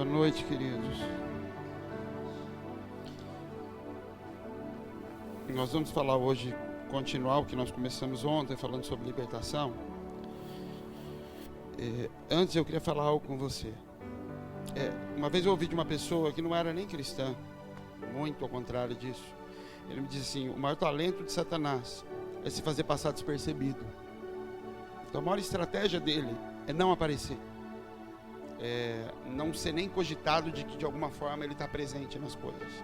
noite, queridos. Nós vamos falar hoje, continuar o que nós começamos ontem, falando sobre libertação. Antes eu queria falar algo com você. Uma vez eu ouvi de uma pessoa que não era nem cristã, muito ao contrário disso. Ele me disse assim: o maior talento de Satanás é se fazer passar despercebido. Então a maior estratégia dele é não aparecer. Não ser nem cogitado de que de alguma forma ele está presente nas coisas.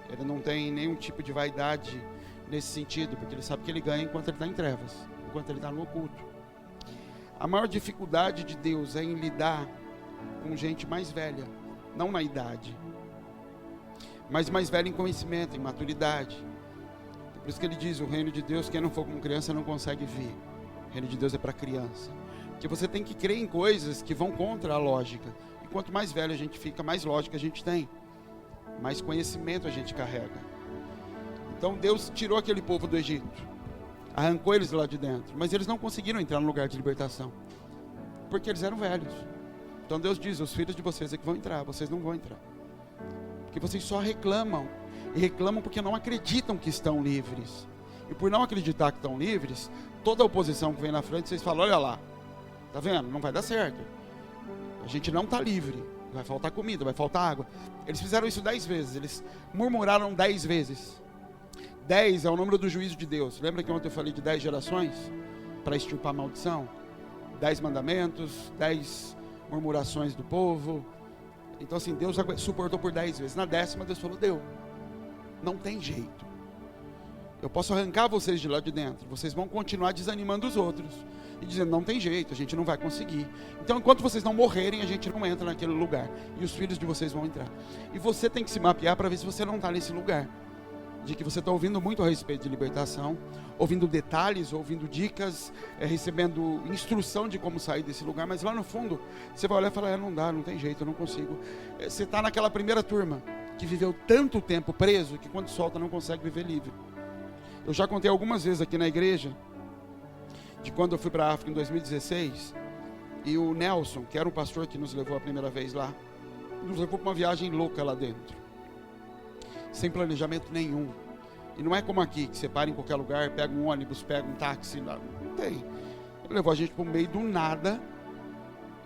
Ele não tem nenhum tipo de vaidade nesse sentido, porque ele sabe que ele ganha enquanto ele está em trevas, enquanto ele está no oculto. A maior dificuldade de Deus é em lidar com gente mais velha, não na idade, mas mais velha em conhecimento, em maturidade. Por isso que ele diz: o reino de Deus, quem não for como criança não consegue vir. O reino de Deus é para criança. Porque você tem que crer em coisas que vão contra a lógica. E quanto mais velho a gente fica, mais lógica a gente tem, mais conhecimento a gente carrega. Então Deus tirou aquele povo do Egito, arrancou eles lá de dentro, mas eles não conseguiram entrar no lugar de libertação, porque eles eram velhos. Então Deus diz: os filhos de vocês é que vão entrar, vocês não vão entrar, porque vocês só reclamam, e reclamam porque não acreditam que estão livres. E por não acreditar que estão livres, toda a oposição que vem na frente, vocês falam: olha lá, tá vendo? Não vai dar certo. A gente não está livre. Vai faltar comida, vai faltar água. Eles fizeram isso 10 vezes. Eles murmuraram 10 vezes. 10 é o número do juízo de Deus. Lembra que ontem eu falei de 10 gerações? Para extirpar a maldição? 10 mandamentos, 10 murmurações do povo. Então assim, Deus suportou por 10 vezes. Na 10ª Deus falou: deu. Não tem jeito. Eu posso arrancar vocês de lá de dentro. Vocês vão continuar desanimando os outros. E dizendo: não tem jeito, a gente não vai conseguir. Então enquanto vocês não morrerem, a gente não entra naquele lugar. E os filhos de vocês vão entrar. E você tem que se mapear para ver se você não está nesse lugar. De que você está ouvindo muito a respeito de libertação, ouvindo detalhes, ouvindo dicas, recebendo instrução de como sair desse lugar. Mas lá no fundo, você vai olhar e falar: não dá, não tem jeito, eu não consigo. Você está naquela primeira turma que viveu tanto tempo preso que quando solta não consegue viver livre. Eu já contei algumas vezes aqui na igreja de quando eu fui para a África em 2016, e o Nelson, que era o pastor que nos levou a primeira vez lá, nos levou para uma viagem louca lá dentro, sem planejamento nenhum. E não é como aqui, que você para em qualquer lugar, pega um ônibus, pega um táxi, não tem. Ele levou a gente para o meio do nada,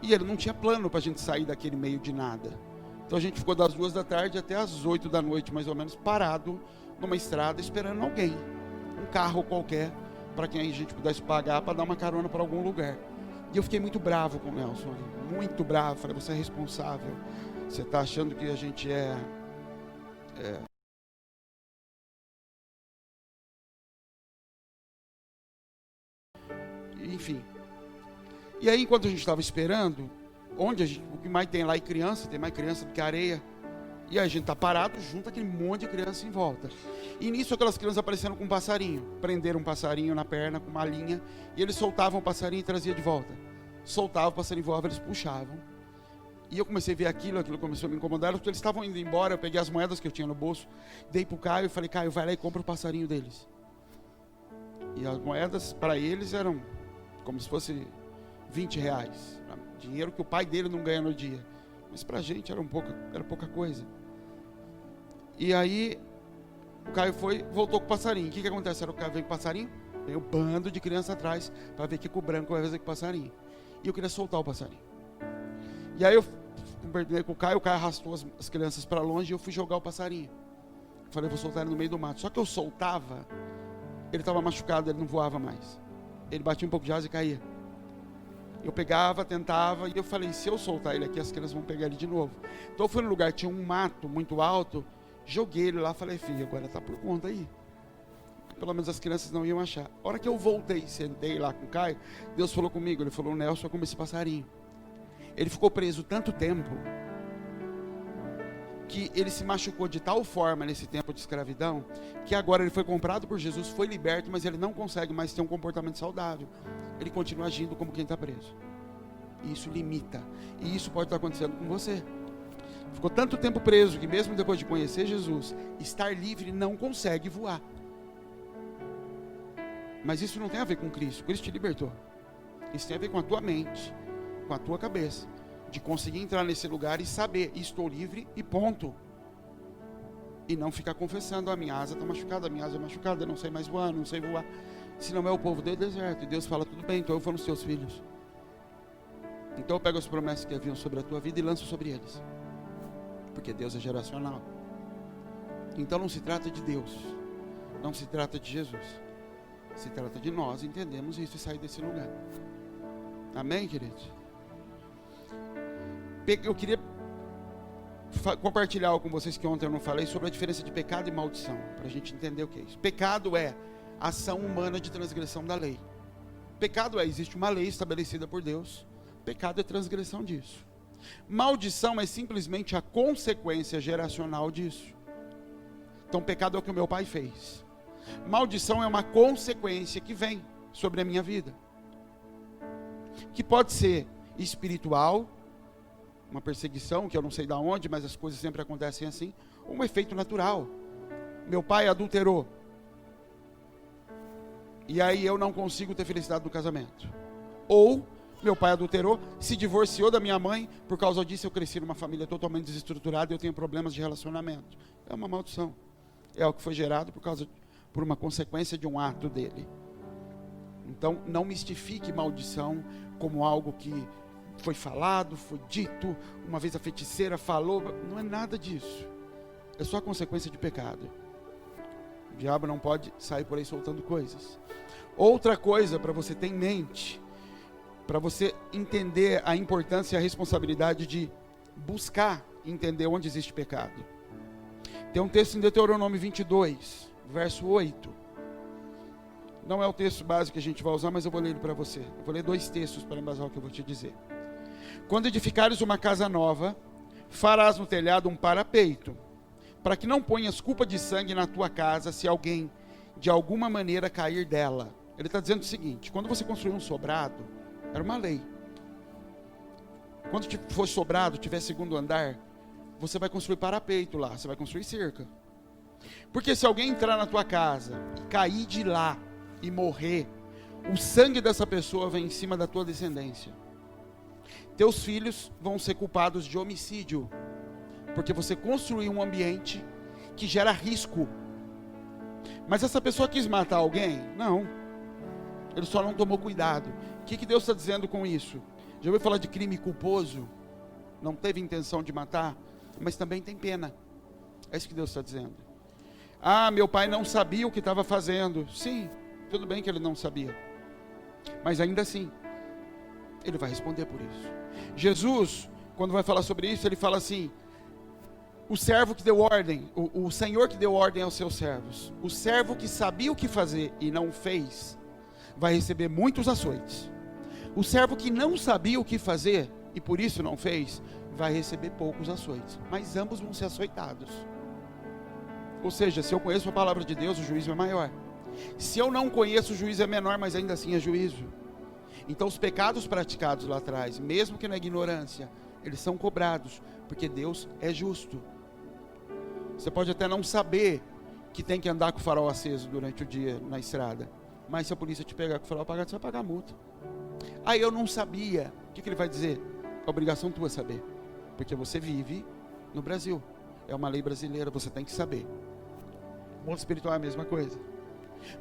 e ele não tinha plano para a gente sair daquele meio de nada. Então a gente ficou das 2 da tarde até as 8 da noite, mais ou menos, parado numa estrada, esperando alguém, um carro qualquer, para quem a gente pudesse pagar para dar uma carona para algum lugar. E eu fiquei muito bravo com o Nelson, muito bravo. Falei: você é responsável, você está achando que a gente enfim. E aí, enquanto a gente estava esperando, o que mais tem lá é criança, tem mais criança do que areia. E a gente está parado, junto aquele monte de criança em volta. E nisso aquelas crianças apareceram com um passarinho. Prenderam um passarinho na perna com uma linha. E eles soltavam o passarinho e traziam de volta. Soltavam, o passarinho voava, eles puxavam. E eu comecei a ver aquilo começou a me incomodar. Porque eles estavam indo embora, eu peguei as moedas que eu tinha no bolso, dei para o Caio e falei: Caio, vai lá e compra o passarinho deles. E as moedas para eles eram como se fosse R$20. Dinheiro que o pai dele não ganha no dia. Mas pra gente era pouca coisa. E aí o Caio voltou com o passarinho. O que acontece? Era o Caio veio com o passarinho, veio um bando de criança atrás para ver que com o branco vai fazer com o passarinho. E eu queria soltar o passarinho. E aí eu conversei com o Caio arrastou as crianças para longe e eu fui jogar o passarinho. Falei: vou soltar ele no meio do mato. Só que eu soltava, ele estava machucado, ele não voava mais. Ele batia um pouco de asa e caía. Eu pegava, tentava, e eu falei: se eu soltar ele aqui, as crianças vão pegar ele de novo. Então eu fui no lugar, tinha um mato muito alto, joguei ele lá, falei: filho, agora tá por conta aí. Pelo menos as crianças não iam achar. A hora que eu voltei, sentei lá com o Caio, Deus falou comigo, ele falou: o Nelson é como esse passarinho. Ele ficou preso tanto tempo, que ele se machucou de tal forma nesse tempo de escravidão, que agora ele foi comprado por Jesus, foi liberto, mas ele não consegue mais ter um comportamento saudável. Ele continua agindo como quem está preso. E isso limita. E isso pode estar acontecendo com você. Ficou tanto tempo preso que mesmo depois de conhecer Jesus, estar livre, não consegue voar. Mas isso não tem a ver com Cristo. Cristo te libertou. Isso tem a ver com a tua mente, com a tua cabeça. de conseguir entrar nesse lugar e saber, estou livre e ponto. E não ficar confessando, a minha asa está machucada, a minha asa é machucada, eu não sei mais voar, não sei voar. Se não é o povo do deserto, e Deus fala, tudo bem, então eu vou nos teus filhos. Então eu pego as promessas que haviam sobre a tua vida e lanço sobre eles. Porque Deus é geracional. Então não se trata de Deus, não se trata de Jesus. Se trata de nós, entendemos isso e sair desse lugar. Amém, queridos? Eu queria compartilhar algo com vocês que ontem eu não falei sobre a diferença de pecado e maldição, para a gente entender o que é isso. Pecado é ação humana de transgressão da lei. Pecado é, existe uma lei estabelecida por Deus. Pecado é transgressão disso. Maldição é simplesmente a consequência geracional disso. Então pecado é o que o meu pai fez. Maldição é uma consequência que vem sobre a minha vida. Que pode ser espiritual, uma perseguição, que eu não sei de onde, mas as coisas sempre acontecem assim, ou um efeito natural. Meu pai adulterou. E aí eu não consigo ter felicidade no casamento. Ou meu pai adulterou, se divorciou da minha mãe, por causa disso eu cresci numa família totalmente desestruturada e eu tenho problemas de relacionamento. É uma maldição. É o que foi gerado por uma consequência de um ato dele. Então não mistifique maldição como algo que foi falado, foi dito, uma vez a feiticeira falou, não é nada disso. É só a consequência de pecado. O diabo não pode sair por aí soltando coisas. Outra coisa para você ter em mente, para você entender a importância e a responsabilidade de buscar entender onde existe pecado. Tem um texto em Deuteronômio 22, verso 8. Não é o texto básico que a gente vai usar, mas eu vou ler ele para você. Eu vou ler 2 textos para embasar o que eu vou te dizer. Quando edificares uma casa nova, farás no telhado um parapeito, para que não ponhas culpa de sangue na tua casa, se alguém de alguma maneira cair dela. Ele está dizendo o seguinte: quando você construir um sobrado, era uma lei. Quando for sobrado, tiver segundo andar, você vai construir parapeito lá, você vai construir cerca. Porque se alguém entrar na tua casa e cair de lá e morrer, o sangue dessa pessoa vem em cima da tua descendência. Teus filhos vão ser culpados de homicídio, porque você construiu um ambiente que gera risco. Mas essa pessoa quis matar alguém? Não. Ele só não tomou cuidado. O que Deus está dizendo com isso? Já ouviu falar de crime culposo? Não teve intenção de matar, mas também tem pena. É isso que Deus está dizendo. Ah, meu pai não sabia o que estava fazendo. Sim, tudo bem que ele não sabia. Mas ainda assim, ele vai responder por isso. Jesus, quando vai falar sobre isso, ele fala assim: o servo que deu ordem, o Senhor que deu ordem aos seus servos, o servo que sabia o que fazer e não fez, vai receber muitos açoites. O servo que não sabia o que fazer e por isso não fez, vai receber poucos açoites. Mas ambos vão ser açoitados. Ou seja, se eu conheço a palavra de Deus, o juízo é maior. Se eu não conheço, o juízo é menor, mas ainda assim é juízo. Então os pecados praticados lá atrás, mesmo que na ignorância, eles são cobrados, porque Deus é justo. Você pode até não saber que tem que andar com o farol aceso durante o dia na estrada, mas se a polícia te pegar com o farol apagado, você vai pagar a multa. Aí eu não sabia. O que ele vai dizer? É obrigação tua saber, porque você vive no Brasil. É uma lei brasileira, você tem que saber. O mundo espiritual é a mesma coisa.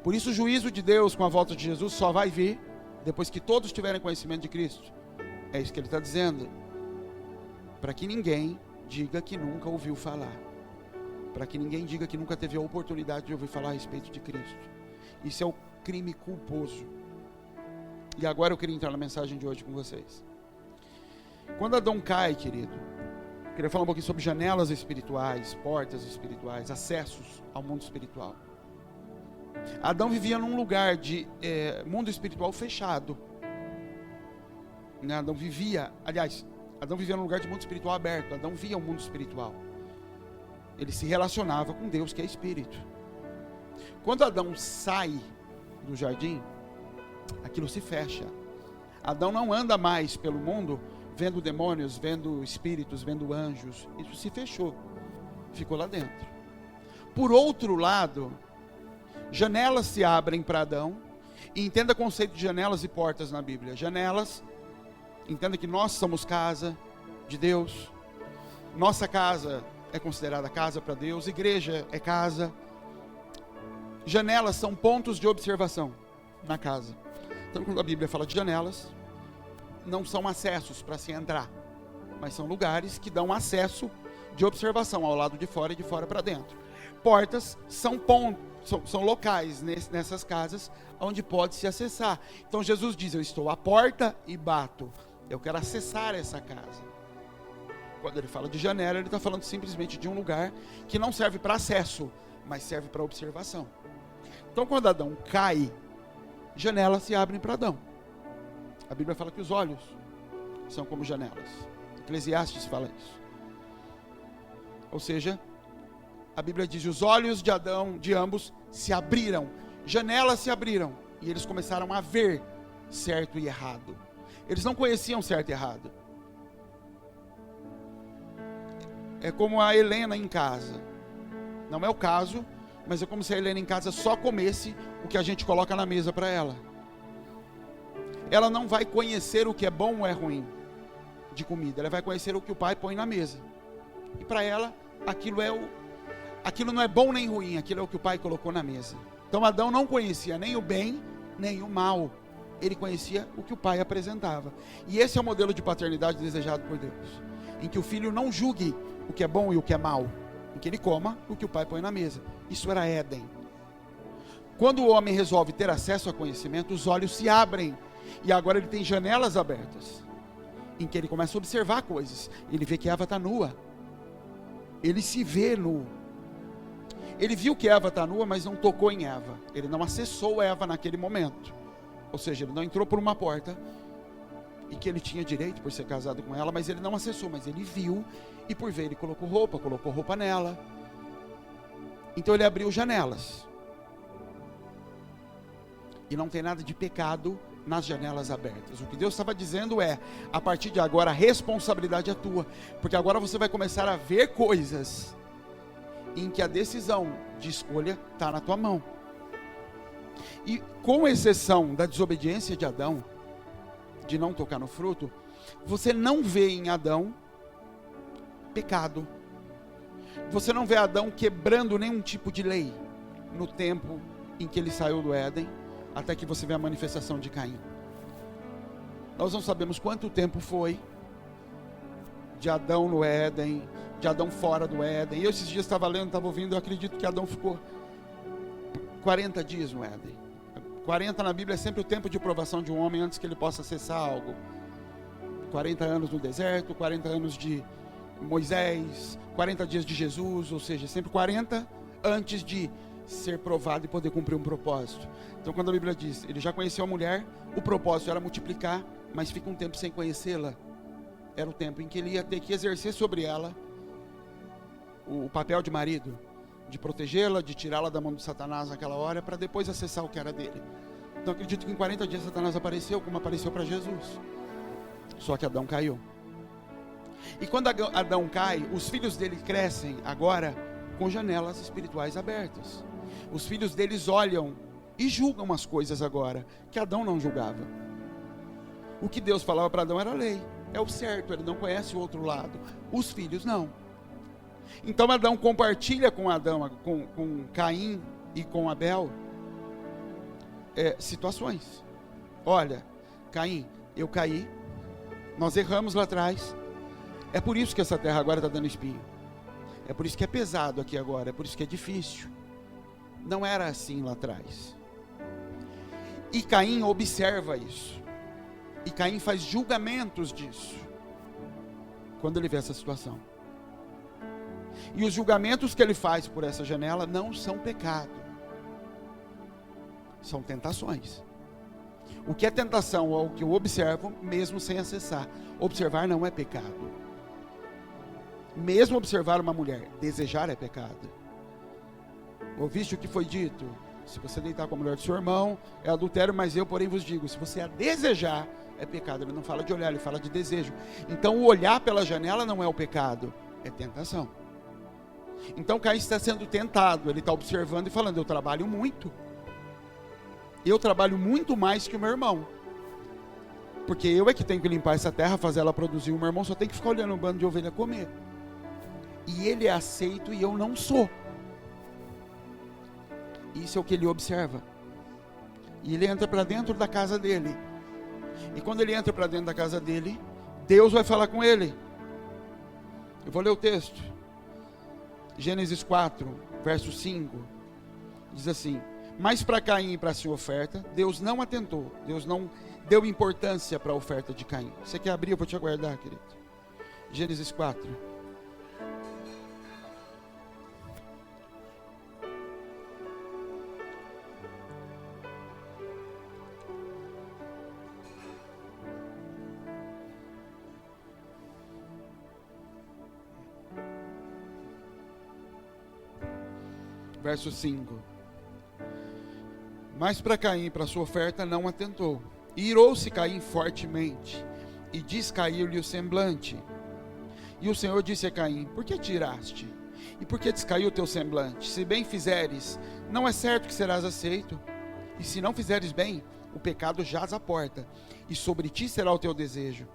Por isso o juízo de Deus com a volta de Jesus só vai vir depois que todos tiverem conhecimento de Cristo. É isso que ele está dizendo. Para que ninguém diga que nunca ouviu falar. Para que ninguém diga que nunca teve a oportunidade de ouvir falar a respeito de Cristo. Isso é o crime culposo. E agora eu queria entrar na mensagem de hoje com vocês. Quando Adão cai, querido, eu queria falar um pouquinho sobre janelas espirituais, portas espirituais, acessos ao mundo espiritual. Adão vivia num lugar de mundo espiritual fechado. Adão vivia num lugar de mundo espiritual aberto. Adão via o mundo espiritual. Ele se relacionava com Deus, que é espírito. Quando Adão sai do jardim, aquilo se fecha. Adão não anda mais pelo mundo vendo demônios, vendo espíritos, vendo anjos. Isso se fechou, ficou lá dentro. Por outro lado, janelas se abrem para Adão. E entenda o conceito de janelas e portas na Bíblia. Janelas, entenda que nós somos casa, de Deus. Nossa casa é considerada casa para Deus, igreja é casa. Janelas são pontos de observação na casa. Então, quando a Bíblia fala de janelas, não são acessos para se entrar, mas são lugares que dão acesso de observação ao lado de fora e de fora para dentro. Portas são pontos, são locais nessas casas onde pode se acessar. Então Jesus diz: eu estou à porta e bato. Eu quero acessar essa casa. Quando ele fala de janela, ele está falando simplesmente de um lugar que não serve para acesso, mas serve para observação. Então, quando Adão cai, janelas se abrem para Adão. A Bíblia fala que os olhos são como janelas. Eclesiastes fala isso. Ou seja, a Bíblia diz: os olhos de Adão, de ambos, se abriram. Janelas se abriram. E eles começaram a ver certo e errado. Eles não conheciam certo e errado. É como a Helena em casa. Não é o caso, mas é como se a Helena em casa só comesse o que a gente coloca na mesa para ela. Ela não vai conhecer o que é bom ou é ruim de comida. Ela vai conhecer o que o pai põe na mesa. E para ela, aquilo não é bom nem ruim, aquilo é o que o pai colocou na mesa. Então Adão não conhecia nem o bem, nem o mal. Ele conhecia o que o pai apresentava. E esse é o modelo de paternidade desejado por Deus, em que o filho não julgue o que é bom e o que é mal, em que ele coma o que o pai põe na mesa. Isso era Éden. Quando o homem resolve ter acesso a conhecimento, os olhos se abrem, e agora ele tem janelas abertas, em que ele começa a observar coisas. Ele vê que Eva está nua. Ele se vê nu. Ele viu que Eva está nua, mas não tocou em Eva. Ele não acessou Eva naquele momento. Ou seja, ele não entrou por uma porta, e que ele tinha direito por ser casado com ela, mas ele não acessou, mas ele viu, e por ver ele colocou roupa nela. Então ele abriu janelas. E não tem nada de pecado nas janelas abertas. O que Deus estava dizendo é: a partir de agora a responsabilidade é tua, porque agora você vai começar a ver coisas em que a decisão de escolha está na tua mão. E com exceção da desobediência de Adão, de não tocar no fruto, você não vê em Adão pecado. Você não vê Adão quebrando nenhum tipo de lei no tempo em que ele saiu do Éden, até que você vê a manifestação de Caim. Nós não sabemos quanto tempo foi de Adão no Éden, de Adão fora do Éden. Eu esses dias estava lendo, estava ouvindo, eu acredito que Adão ficou 40 dias no Éden. 40 na Bíblia é sempre o tempo de provação de um homem antes que ele possa acessar algo. 40 anos no deserto, 40 anos de Moisés, 40 dias de Jesus, ou seja, sempre 40 antes de ser provado e poder cumprir um propósito. Então, quando a Bíblia diz, ele já conheceu a mulher, o propósito era multiplicar, mas fica um tempo sem conhecê-la. Era o tempo em que ele ia ter que exercer sobre ela o papel de marido, de protegê-la, de tirá-la da mão de Satanás naquela hora, para depois acessar o que era dele. Então acredito que em 40 dias Satanás apareceu, como apareceu para Jesus. Só que Adão caiu. E quando Adão cai, os filhos dele crescem agora com janelas espirituais abertas. Os filhos deles olham e julgam as coisas agora que Adão não julgava. O que Deus falava para Adão era lei, é o certo, ele não conhece o outro lado. Os filhos não. Então Adão compartilha com com Caim e com Abel situações. Olha, Caim, eu caí, nós erramos lá atrás, é por isso que essa terra agora está dando espinho, é por isso que é pesado aqui agora, é por isso que é difícil. Não era assim lá atrás. E Caim observa isso, e Caim faz julgamentos disso quando ele vê essa situação. E os julgamentos que ele faz por essa janela não são pecado, são tentações. O que é tentação é o que eu observo mesmo sem acessar. Observar não é pecado. Mesmo observar uma mulher, desejar é pecado. Ouviste o que foi dito? Se você deitar com a mulher do seu irmão, é adultério, mas eu, porém, vos digo, se você a desejar, é pecado. Ele não fala de olhar, ele fala de desejo. Então o olhar pela janela não é o pecado, é tentação. Então Caim está sendo tentado, ele está observando e falando: eu trabalho muito mais que o meu irmão. Porque eu é que tenho que limpar essa terra, fazer ela produzir. O meu irmão só tem que ficar olhando um bando de ovelha comer. E ele é aceito e eu não sou. Isso é o que ele observa. E ele entra para dentro da casa dele. E quando ele entra para dentro da casa dele, Deus vai falar com ele. Eu vou ler o texto. Gênesis 4, verso 5. Diz assim: mas para Caim e para a sua oferta, Deus não atentou. Deus não deu importância para a oferta de Caim. Você quer abrir? Eu vou te aguardar, querido. Gênesis 4. Verso 5. Mas para Caim, para sua oferta, não atentou. E irou-se Caim fortemente, e descaiu-lhe o semblante. E o Senhor disse a Caim: por que tiraste? E por que descaiu o teu semblante? Se bem fizeres, não é certo que serás aceito. E se não fizeres bem, o pecado jaz à porta, e sobre ti será o teu desejo,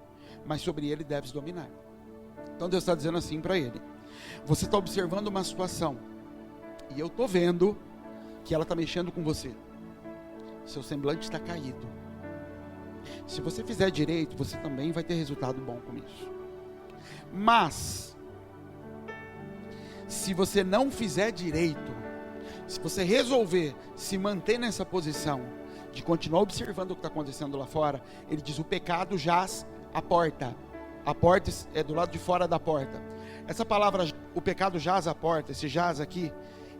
mas sobre ele deves dominar. Então Deus está dizendo assim para ele: você está observando uma situação, e eu estou vendo que ela está mexendo com você. Seu semblante está caído. Se você fizer direito, você também vai ter resultado bom com isso. Mas, se você não fizer direito, se você resolver se manter nessa posição de continuar observando o que está acontecendo lá fora, ele diz: o pecado jaz à porta. A porta é do lado de fora da porta. Essa palavra, o pecado jaz à porta, esse jaz aqui,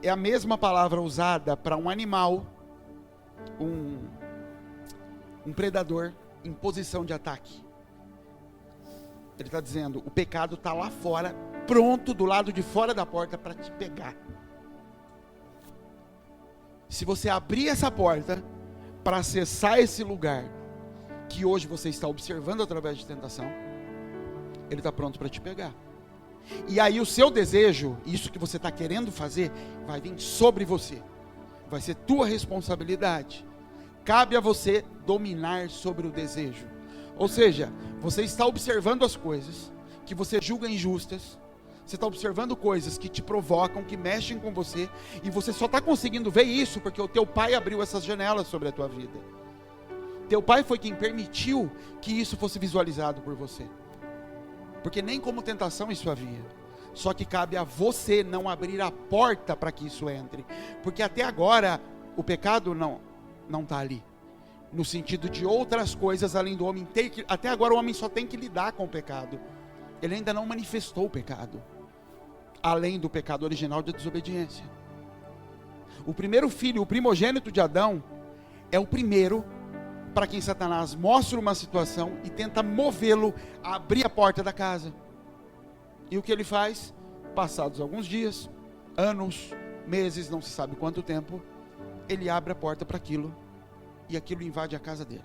é a mesma palavra usada para um animal, um predador em posição de ataque. Ele está dizendo: o pecado está lá fora, pronto, do lado de fora da porta para te pegar. Se você abrir essa porta para acessar esse lugar que hoje você está observando através de tentação, ele está pronto para te pegar. E aí o seu desejo, isso que você está querendo fazer, vai vir sobre você. Vai ser tua responsabilidade. Cabe a você dominar sobre o desejo. Ou seja, você está observando as coisas que você julga injustas. Você está observando coisas que te provocam, que mexem com você. E você só está conseguindo ver isso porque o teu pai abriu essas janelas sobre a tua vida. Teu pai foi quem permitiu que isso fosse visualizado por você. Porque nem como tentação isso havia. Só que cabe a você não abrir a porta para que isso entre. Porque até agora o pecado não está ali. No sentido de outras coisas além do homem ter que... Até agora o homem só tem que lidar com o pecado. Ele ainda não manifestou o pecado. Além do pecado original de desobediência. O primeiro filho, o primogênito de Adão, é o primeiro para quem Satanás mostra uma situação e tenta movê-lo a abrir a porta da casa. E o que ele faz? Passados alguns dias, anos, meses, não se sabe quanto tempo, ele abre a porta para aquilo, e aquilo invade a casa dele.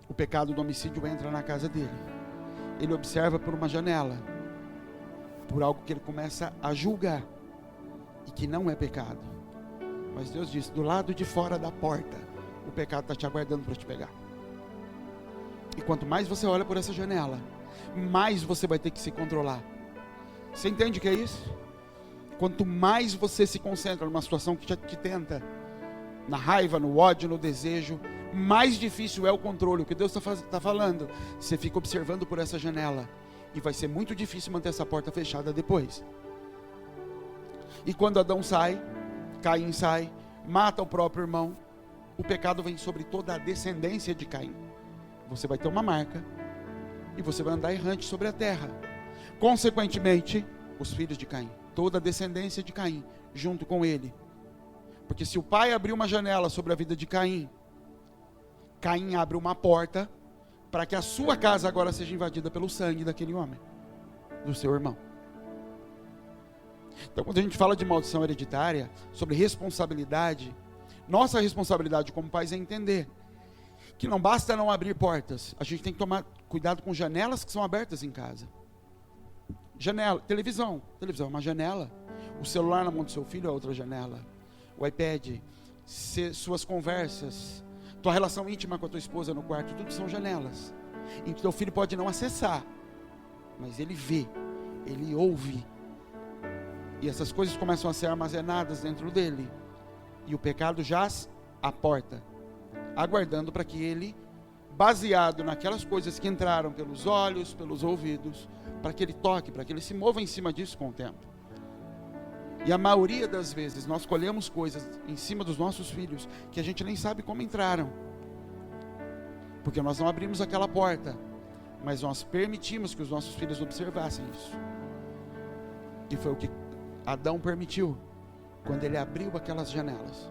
O pecado do homicídio entra na casa dele. Ele observa por uma janela, por algo que ele começa a julgar, e que não é pecado. Mas Deus diz: do lado de fora da porta, o pecado está te aguardando para te pegar. E quanto mais você olha por essa janela, mais você vai ter que se controlar. Você entende o que é isso? Quanto mais você se concentra numa situação que te tenta, na raiva, no ódio, no desejo, mais difícil é o controle. O que Deus está falando, você fica observando por essa janela, e vai ser muito difícil manter essa porta fechada depois. E quando Adão sai, Caim sai, mata o próprio irmão, o pecado vem sobre toda a descendência de Caim. Você vai ter uma marca, e você vai andar errante sobre a terra. Consequentemente, os filhos de Caim, toda a descendência de Caim, junto com ele. Porque se o pai abriu uma janela sobre a vida de Caim, Caim abre uma porta para que a sua casa agora seja invadida pelo sangue daquele homem, do seu irmão. Então, quando a gente fala de maldição hereditária, sobre responsabilidade, nossa responsabilidade como pais é entender que não basta não abrir portas, a gente tem que tomar cuidado com janelas que são abertas em casa. Janela, televisão é uma janela. O celular na mão do seu filho é outra janela. O iPad, suas conversas, tua relação íntima com a tua esposa no quarto, tudo são janelas, em que teu filho pode não acessar, mas ele vê, ele ouve, e essas coisas começam a ser armazenadas dentro dele, e o pecado jaz à porta, aguardando para que ele, baseado naquelas coisas que entraram pelos olhos, pelos ouvidos, para que ele toque, para que ele se mova em cima disso com o tempo. E a maioria das vezes nós colhemos coisas em cima dos nossos filhos que a gente nem sabe como entraram, porque nós não abrimos aquela porta, mas nós permitimos que os nossos filhos observassem isso. E foi o que Adão permitiu quando ele abriu aquelas janelas,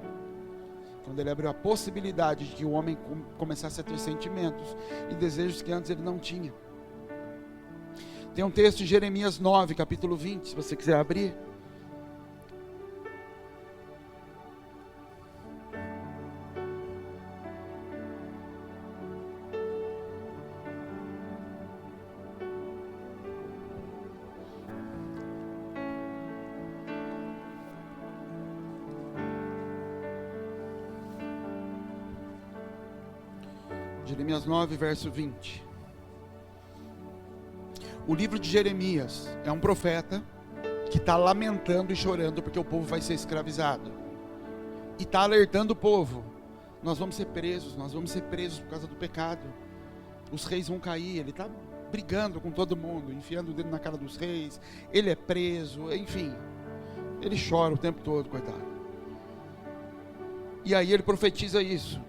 quando ele abriu a possibilidade de que o homem começasse a ter sentimentos e desejos que antes ele não tinha. Tem um texto em Jeremias 9, capítulo 20, se você quiser abrir. Jeremias 9, verso 20. O livro de Jeremias é um profeta que está lamentando e chorando porque o povo vai ser escravizado. E está alertando o povo: nós vamos ser presos por causa do pecado. Os reis vão cair. Ele está brigando com todo mundo, enfiando o dedo na cara dos reis. Ele é preso, enfim. Ele chora o tempo todo, coitado. E aí ele profetiza isso: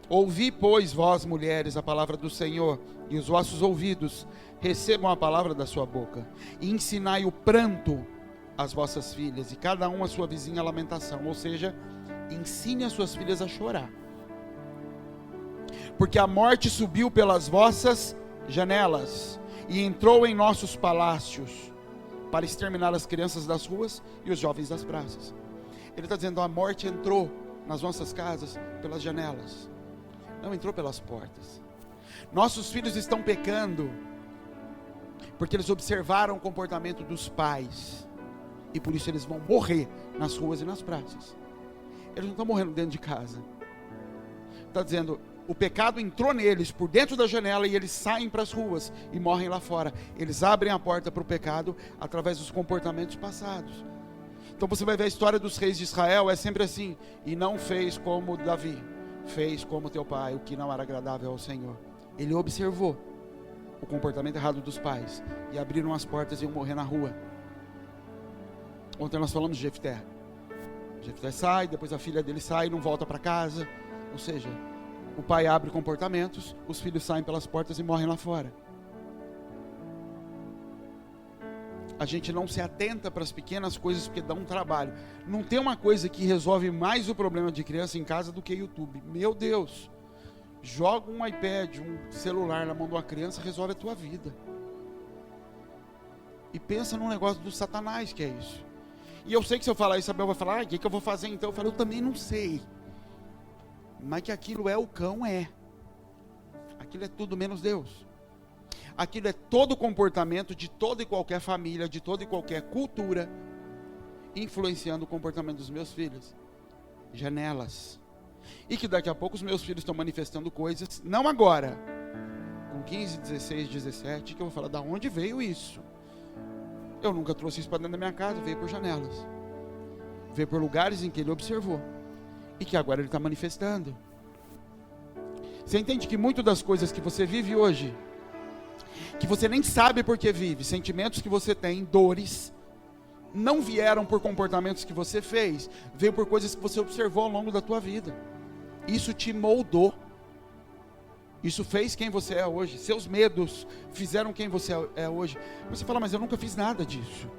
ouvi, pois, vós mulheres, a palavra do Senhor, e os vossos ouvidos recebam a palavra da sua boca, e ensinai o pranto às vossas filhas, e cada uma a sua vizinha a lamentação. Ou seja, ensine as suas filhas a chorar, porque a morte subiu pelas vossas janelas, e entrou em nossos palácios, para exterminar as crianças das ruas e os jovens das praças. Ele está dizendo: a morte entrou nas nossas casas pelas janelas, não entrou pelas portas. Nossos filhos estão pecando porque eles observaram o comportamento dos pais, e por isso eles vão morrer nas ruas e nas praças. Eles não estão morrendo dentro de casa. Está dizendo: o pecado entrou neles por dentro da janela, e eles saem para as ruas e morrem lá fora. Eles abrem a porta para o pecado através dos comportamentos passados. Então você vai ver a história dos reis de Israel, é sempre assim: e não fez como Davi, fez como teu pai, o que não era agradável ao Senhor. Ele observou o comportamento errado dos pais, e abriram as portas e iam morrer na rua. Ontem nós falamos de Jefté. Jefté sai, depois a filha dele sai e não volta para casa. Ou seja, o pai abre comportamentos, os filhos saem pelas portas e morrem lá fora. A gente não se atenta para as pequenas coisas porque dá um trabalho. Não tem uma coisa que resolve mais o problema de criança em casa do que YouTube. Meu Deus, joga um iPad, um celular na mão de uma criança, resolve a tua vida. E pensa num negócio do Satanás que é isso. E eu sei que se eu falar isso, a Isabel vai falar: o que eu vou fazer então? Eu falo: eu também não sei. Mas que aquilo é o cão, é. Aquilo é tudo menos Deus. Aquilo é todo o comportamento de toda e qualquer família, de toda e qualquer cultura, influenciando o comportamento dos meus filhos. Janelas. E que daqui a pouco os meus filhos estão manifestando coisas, não agora, com 15, 16, 17, que eu vou falar: da onde veio isso? Eu nunca trouxe isso para dentro da minha casa. Veio por janelas, veio por lugares em que ele observou, e que agora ele está manifestando. Você entende que muitas das coisas que você vive hoje, que você nem sabe por que vive, sentimentos que você tem, dores, não vieram por comportamentos que você fez, veio por coisas que você observou ao longo da tua vida. Isso te moldou, isso fez quem você é hoje. Seus medos fizeram quem você é hoje. Você fala: mas eu nunca fiz nada disso.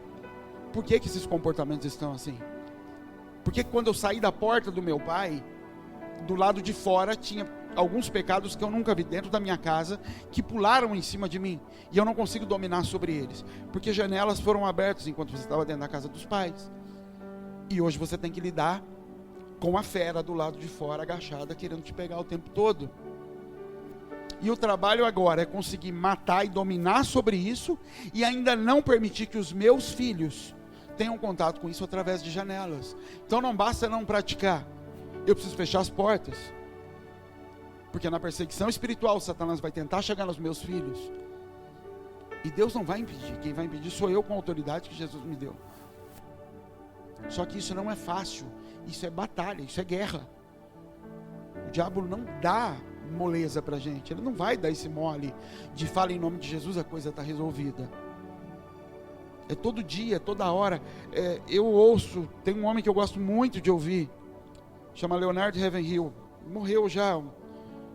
Por que esses comportamentos estão assim? Porque quando eu saí da porta do meu pai, do lado de fora tinha alguns pecados que eu nunca vi dentro da minha casa, que pularam em cima de mim, e eu não consigo dominar sobre eles, porque janelas foram abertas enquanto você estava dentro da casa dos pais. E hoje você tem que lidar com a fera do lado de fora, agachada, querendo te pegar o tempo todo. E o trabalho agora é conseguir matar e dominar sobre isso, e ainda não permitir que os meus filhos tenham contato com isso através de janelas. Então não basta não praticar, eu preciso fechar as portas. Porque na perseguição espiritual, Satanás vai tentar chegar nos meus filhos. E Deus não vai impedir. Quem vai impedir sou eu, com a autoridade que Jesus me deu. Só que isso não é fácil. Isso é batalha, isso é guerra. O diabo não dá moleza pra gente. Ele não vai dar esse mole de fala em nome de Jesus, a coisa está resolvida. É todo dia, toda hora. Eu ouço, tem um homem que eu gosto muito de ouvir, chama Leonard Ravenhill. Morreu já,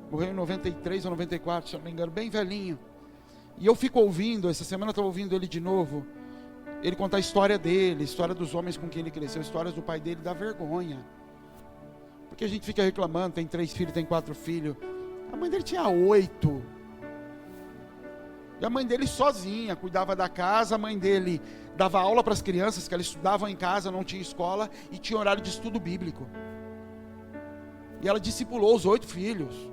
morreu em 93 ou 94, se não me engano, bem velhinho. E eu fico ouvindo, essa semana eu estou ouvindo ele de novo, ele contar a história dele, a história dos homens com quem ele cresceu, histórias do pai dele, dá vergonha. Porque a gente fica reclamando, tem 3 filhos, tem 4 filhos. A mãe dele tinha 8. E a mãe dele sozinha, cuidava da casa, a mãe dele dava aula para as crianças, que elas estudavam em casa, não tinha escola, e tinha horário de estudo bíblico. E ela discipulou os 8 filhos.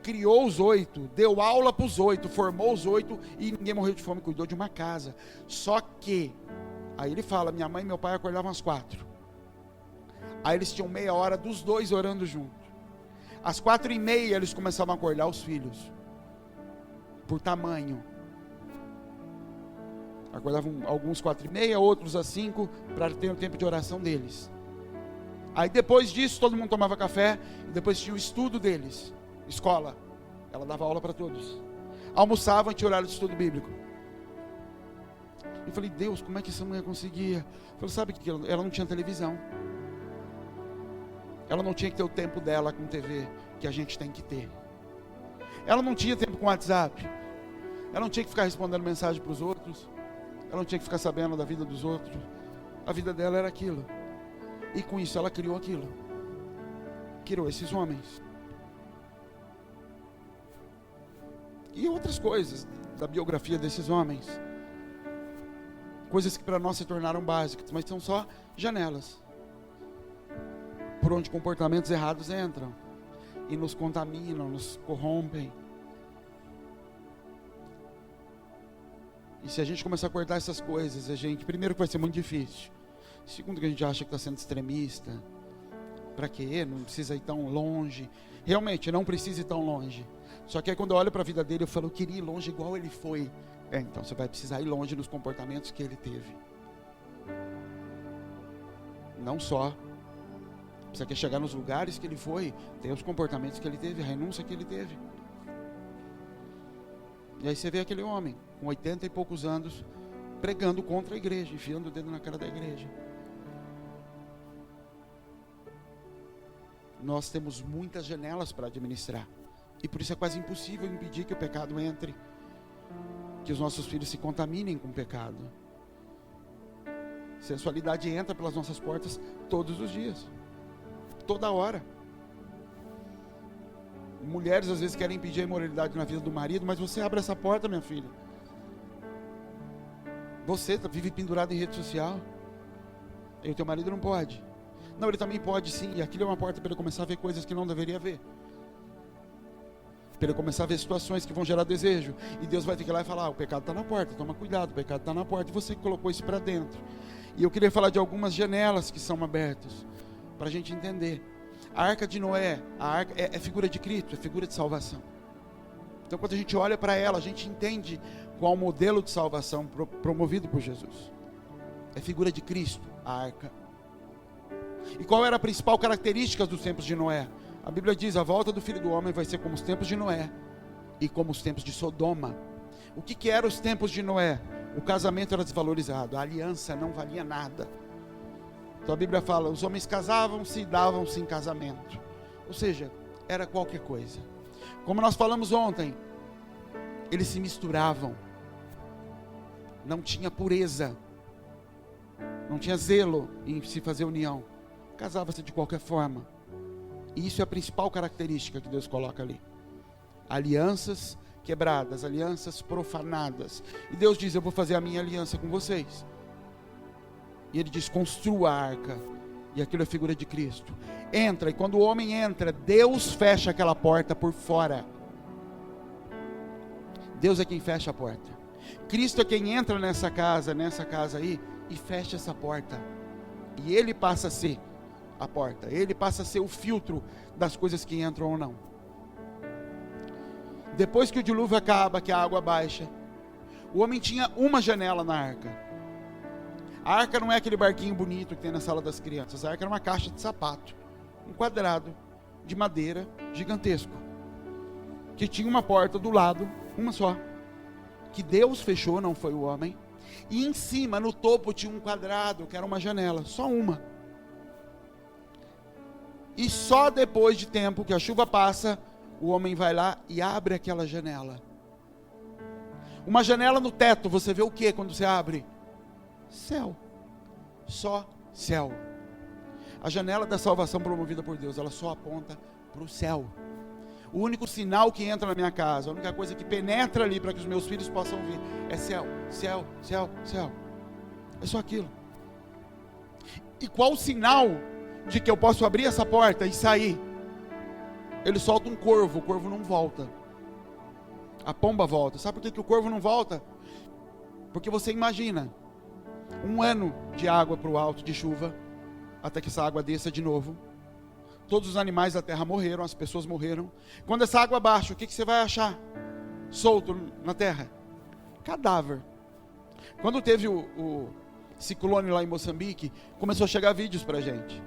Criou os 8, deu aula para os 8, formou os 8 e ninguém morreu de fome, cuidou de uma casa. Só que, aí ele fala, minha mãe e meu pai acordavam às 4. Aí eles tinham meia hora dos 2 orando juntos. Às 4h30 eles começavam a acordar os filhos. Por tamanho. Acordavam alguns 4h30, outros às 5, para ter o tempo de oração deles. Aí depois disso todo mundo tomava café, e depois tinha o estudo deles. Escola, ela dava aula para todos. Almoçavam e tinha horário de estudo bíblico. Eu falei, Deus, como é que essa mulher conseguia? Eu falei, sabe que ela não tinha televisão. Ela não tinha que ter o tempo dela com TV, que a gente tem que ter. Ela não tinha tempo com WhatsApp. Ela não tinha que ficar respondendo mensagem para os outros. Ela não tinha que ficar sabendo da vida dos outros. A vida dela era aquilo. E com isso ela criou aquilo. Criou esses homens. E outras coisas da biografia desses homens. Coisas que para nós se tornaram básicas, mas são só janelas. Por onde comportamentos errados entram. E nos contaminam, nos corrompem. E se a gente começar a cortar essas coisas, primeiro que vai ser muito difícil. Segundo que a gente acha que está sendo extremista. Para quê? Não precisa ir tão longe. Realmente, não precisa ir tão longe. Só que aí quando eu olho para a vida dele, eu falo, eu queria ir longe igual ele foi. Então você vai precisar ir longe nos comportamentos que ele teve. Não só. Você quer chegar nos lugares que ele foi, tem os comportamentos que ele teve, a renúncia que ele teve. E aí você vê aquele homem, com 80 e poucos anos, pregando contra a igreja, enfiando o dedo na cara da igreja. Nós temos muitas janelas para administrar. E por isso é quase impossível impedir que o pecado entre. Que os nossos filhos se contaminem com o pecado. Sensualidade entra pelas nossas portas todos os dias. Toda hora. Mulheres às vezes querem impedir a imoralidade na vida do marido, mas você abre essa porta, minha filha. Você vive pendurado em rede social. E o teu marido não pode. Não, ele também pode sim. E aquilo é uma porta para ele começar a ver coisas que não deveria ver. Para ele começar a ver situações que vão gerar desejo. E Deus vai ter que ir lá e falar, o pecado está na porta, toma cuidado, o pecado está na porta. E você colocou isso para dentro. E eu queria falar de algumas janelas que são abertas, para a gente entender. A arca de Noé, a arca é figura de Cristo, é figura de salvação. Então quando a gente olha para ela, a gente entende qual o modelo de salvação promovido por Jesus. É figura de Cristo, a arca. E qual era a principal característica dos tempos de Noé? A Bíblia diz, a volta do Filho do Homem vai ser como os tempos de Noé e como os tempos de Sodoma. O que eram os tempos de Noé? O casamento era desvalorizado, a aliança não valia nada. Então a Bíblia fala, os homens casavam-se e davam-se em casamento. Ou seja, era qualquer coisa. Como nós falamos ontem, eles se misturavam. Não tinha pureza. Não tinha zelo em se fazer união. Casava-se de qualquer forma. E isso é a principal característica que Deus coloca ali. Alianças quebradas, alianças profanadas. E Deus diz, eu vou fazer a minha aliança com vocês. E ele diz, construa a arca. E aquilo é figura de Cristo. Entra, e quando o homem entra, Deus fecha aquela porta por fora. Deus é quem fecha a porta. Cristo é quem entra nessa casa aí, e fecha essa porta. E ele passa a ser a porta. Ele passa a ser o filtro das coisas que entram ou não. Depois que o dilúvio acaba, que a água baixa, o homem tinha uma janela na arca. A arca não é aquele barquinho bonito que tem na sala das crianças. A arca era uma caixa de sapato, um quadrado de madeira gigantesco, que tinha uma porta do lado, uma só, que Deus fechou, não foi o homem. E em cima, no topo, tinha um quadrado, que era uma janela, só uma. E só depois de tempo que a chuva passa, o homem vai lá e abre aquela janela. Uma janela no teto, você vê o que quando você abre? Céu. Só céu. A janela da salvação promovida por Deus, ela só aponta para o céu. O único sinal que entra na minha casa, a única coisa que penetra ali para que os meus filhos possam ver, é céu, céu, céu, céu. É só aquilo. E qual o sinal de que eu posso abrir essa porta e sair? Ele solta um corvo, o corvo não volta. A pomba volta. Sabe por que o corvo não volta? Porque você imagina um ano de água para o alto, de chuva, até que essa água desça de novo. Todos os animais da terra morreram, as pessoas morreram. Quando essa água baixa, o que você vai achar solto na terra? Cadáver. Quando teve o ciclone lá em Moçambique, começou a chegar vídeos pra gente.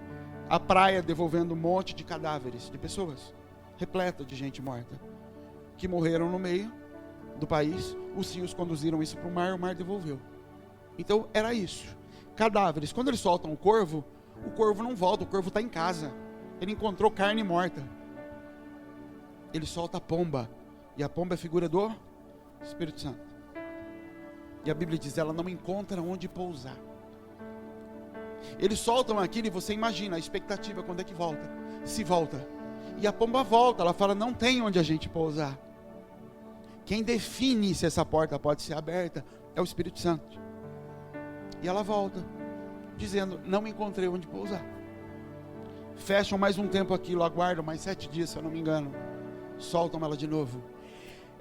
A praia devolvendo um monte de cadáveres, de pessoas, repleta de gente morta, que morreram no meio do país. Os rios conduziram isso para o mar devolveu. Então era isso, cadáveres. Quando eles soltam o corvo não volta, o corvo está em casa. Ele encontrou carne morta. Ele solta a pomba, e a pomba é figura do Espírito Santo. E a Bíblia diz, ela não encontra onde pousar. Eles soltam aquilo e você imagina a expectativa, quando é que volta? Se volta. E a pomba volta, ela fala, não tem onde a gente pousar. Quem define se essa porta pode ser aberta é o Espírito Santo. E ela volta, dizendo, não encontrei onde pousar. Fecham mais um tempo aquilo, aguardam mais 7 dias, se eu não me engano. Soltam ela de novo.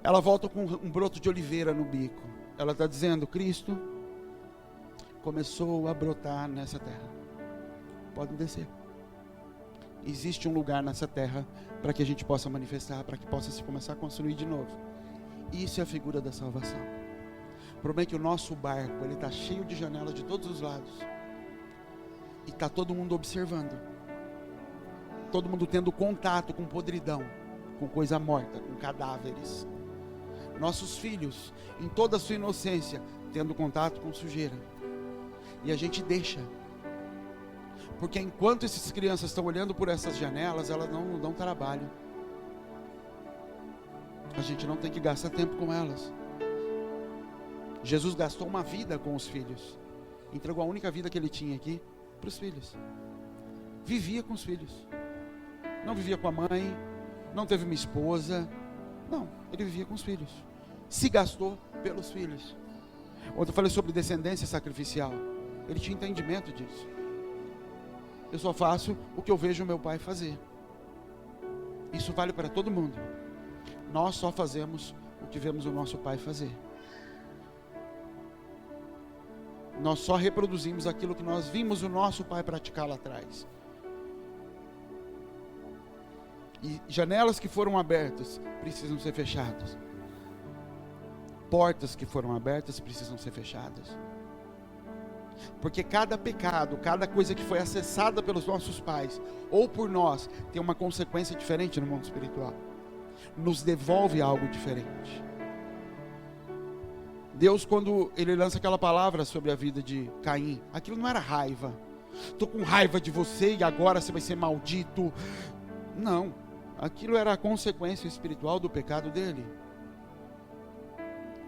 Ela volta com um broto de oliveira no bico. Ela está dizendo, Cristo começou a brotar nessa terra. Podem descer. Existe um lugar nessa terra para que a gente possa manifestar, para que possa se começar a construir de novo. Isso é a figura da salvação. O problema é que o nosso barco, ele está cheio de janelas de todos os lados. E está todo mundo observando. Todo mundo tendo contato com podridão, com coisa morta, com cadáveres. Nossos filhos, em toda a sua inocência, tendo contato com sujeira. E a gente deixa. Porque enquanto essas crianças estão olhando por essas janelas, elas não dão trabalho. A gente não tem que gastar tempo com elas. Jesus gastou uma vida com os filhos. Entregou a única vida que ele tinha aqui para os filhos. Vivia com os filhos. Não vivia com a mãe, não teve uma esposa. Não, ele vivia com os filhos. Se gastou pelos filhos. Ontem eu falei sobre descendência sacrificial. Ele tinha entendimento disso. Eu só faço o que eu vejo o meu pai fazer. Isso vale para todo mundo. Nós só fazemos o que vemos o nosso pai fazer. Nós só reproduzimos aquilo que nós vimos o nosso pai praticar lá atrás. E janelas que foram abertas precisam ser fechadas. Portas que foram abertas precisam ser fechadas. Porque cada pecado, cada coisa que foi acessada pelos nossos pais, ou por nós, tem uma consequência diferente no mundo espiritual. Nos devolve algo diferente. Deus, quando ele lança aquela palavra sobre a vida de Caim, aquilo não era raiva. Estou com raiva de você e agora você vai ser maldito. Não, aquilo era a consequência espiritual do pecado dele.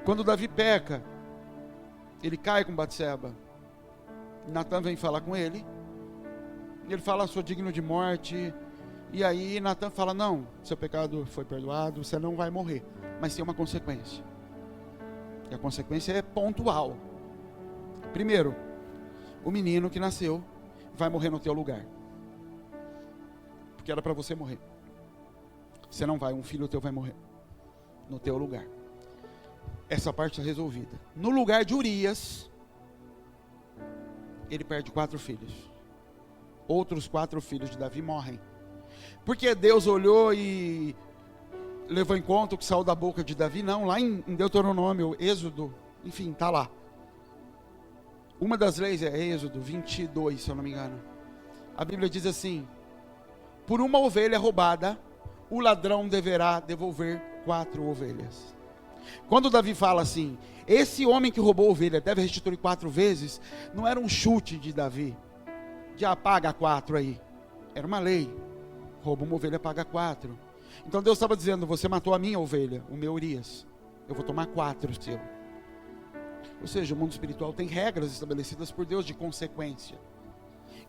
Quando Davi peca, ele cai com Batseba. Natan vem falar com ele. Ele fala, sou digno de morte. E aí Natan fala, não, seu pecado foi perdoado, você não vai morrer. Mas tem uma consequência. E a consequência é pontual. Primeiro, o menino que nasceu vai morrer no teu lugar. Porque era para você morrer. Você não vai, um filho teu vai morrer no teu lugar. Essa parte está resolvida. No lugar de Urias, ele perde 4 filhos. outros 4 filhos de Davi morrem. Porque Deus olhou e levou em conta o que saiu da boca de Davi? Não, lá em Deuteronômio, Êxodo, enfim, está lá. Uma das leis é Êxodo 22, se eu não me engano. A Bíblia diz assim: por uma ovelha roubada, o ladrão deverá devolver 4 ovelhas. Quando Davi fala assim, esse homem que roubou a ovelha deve restituir 4 vezes, não era um chute de Davi, já paga 4 aí. Era uma lei, rouba uma ovelha, paga 4. Então Deus estava dizendo, você matou a minha ovelha, o meu Urias, eu vou tomar 4 seu. Ou seja, o mundo espiritual tem regras estabelecidas por Deus de consequência.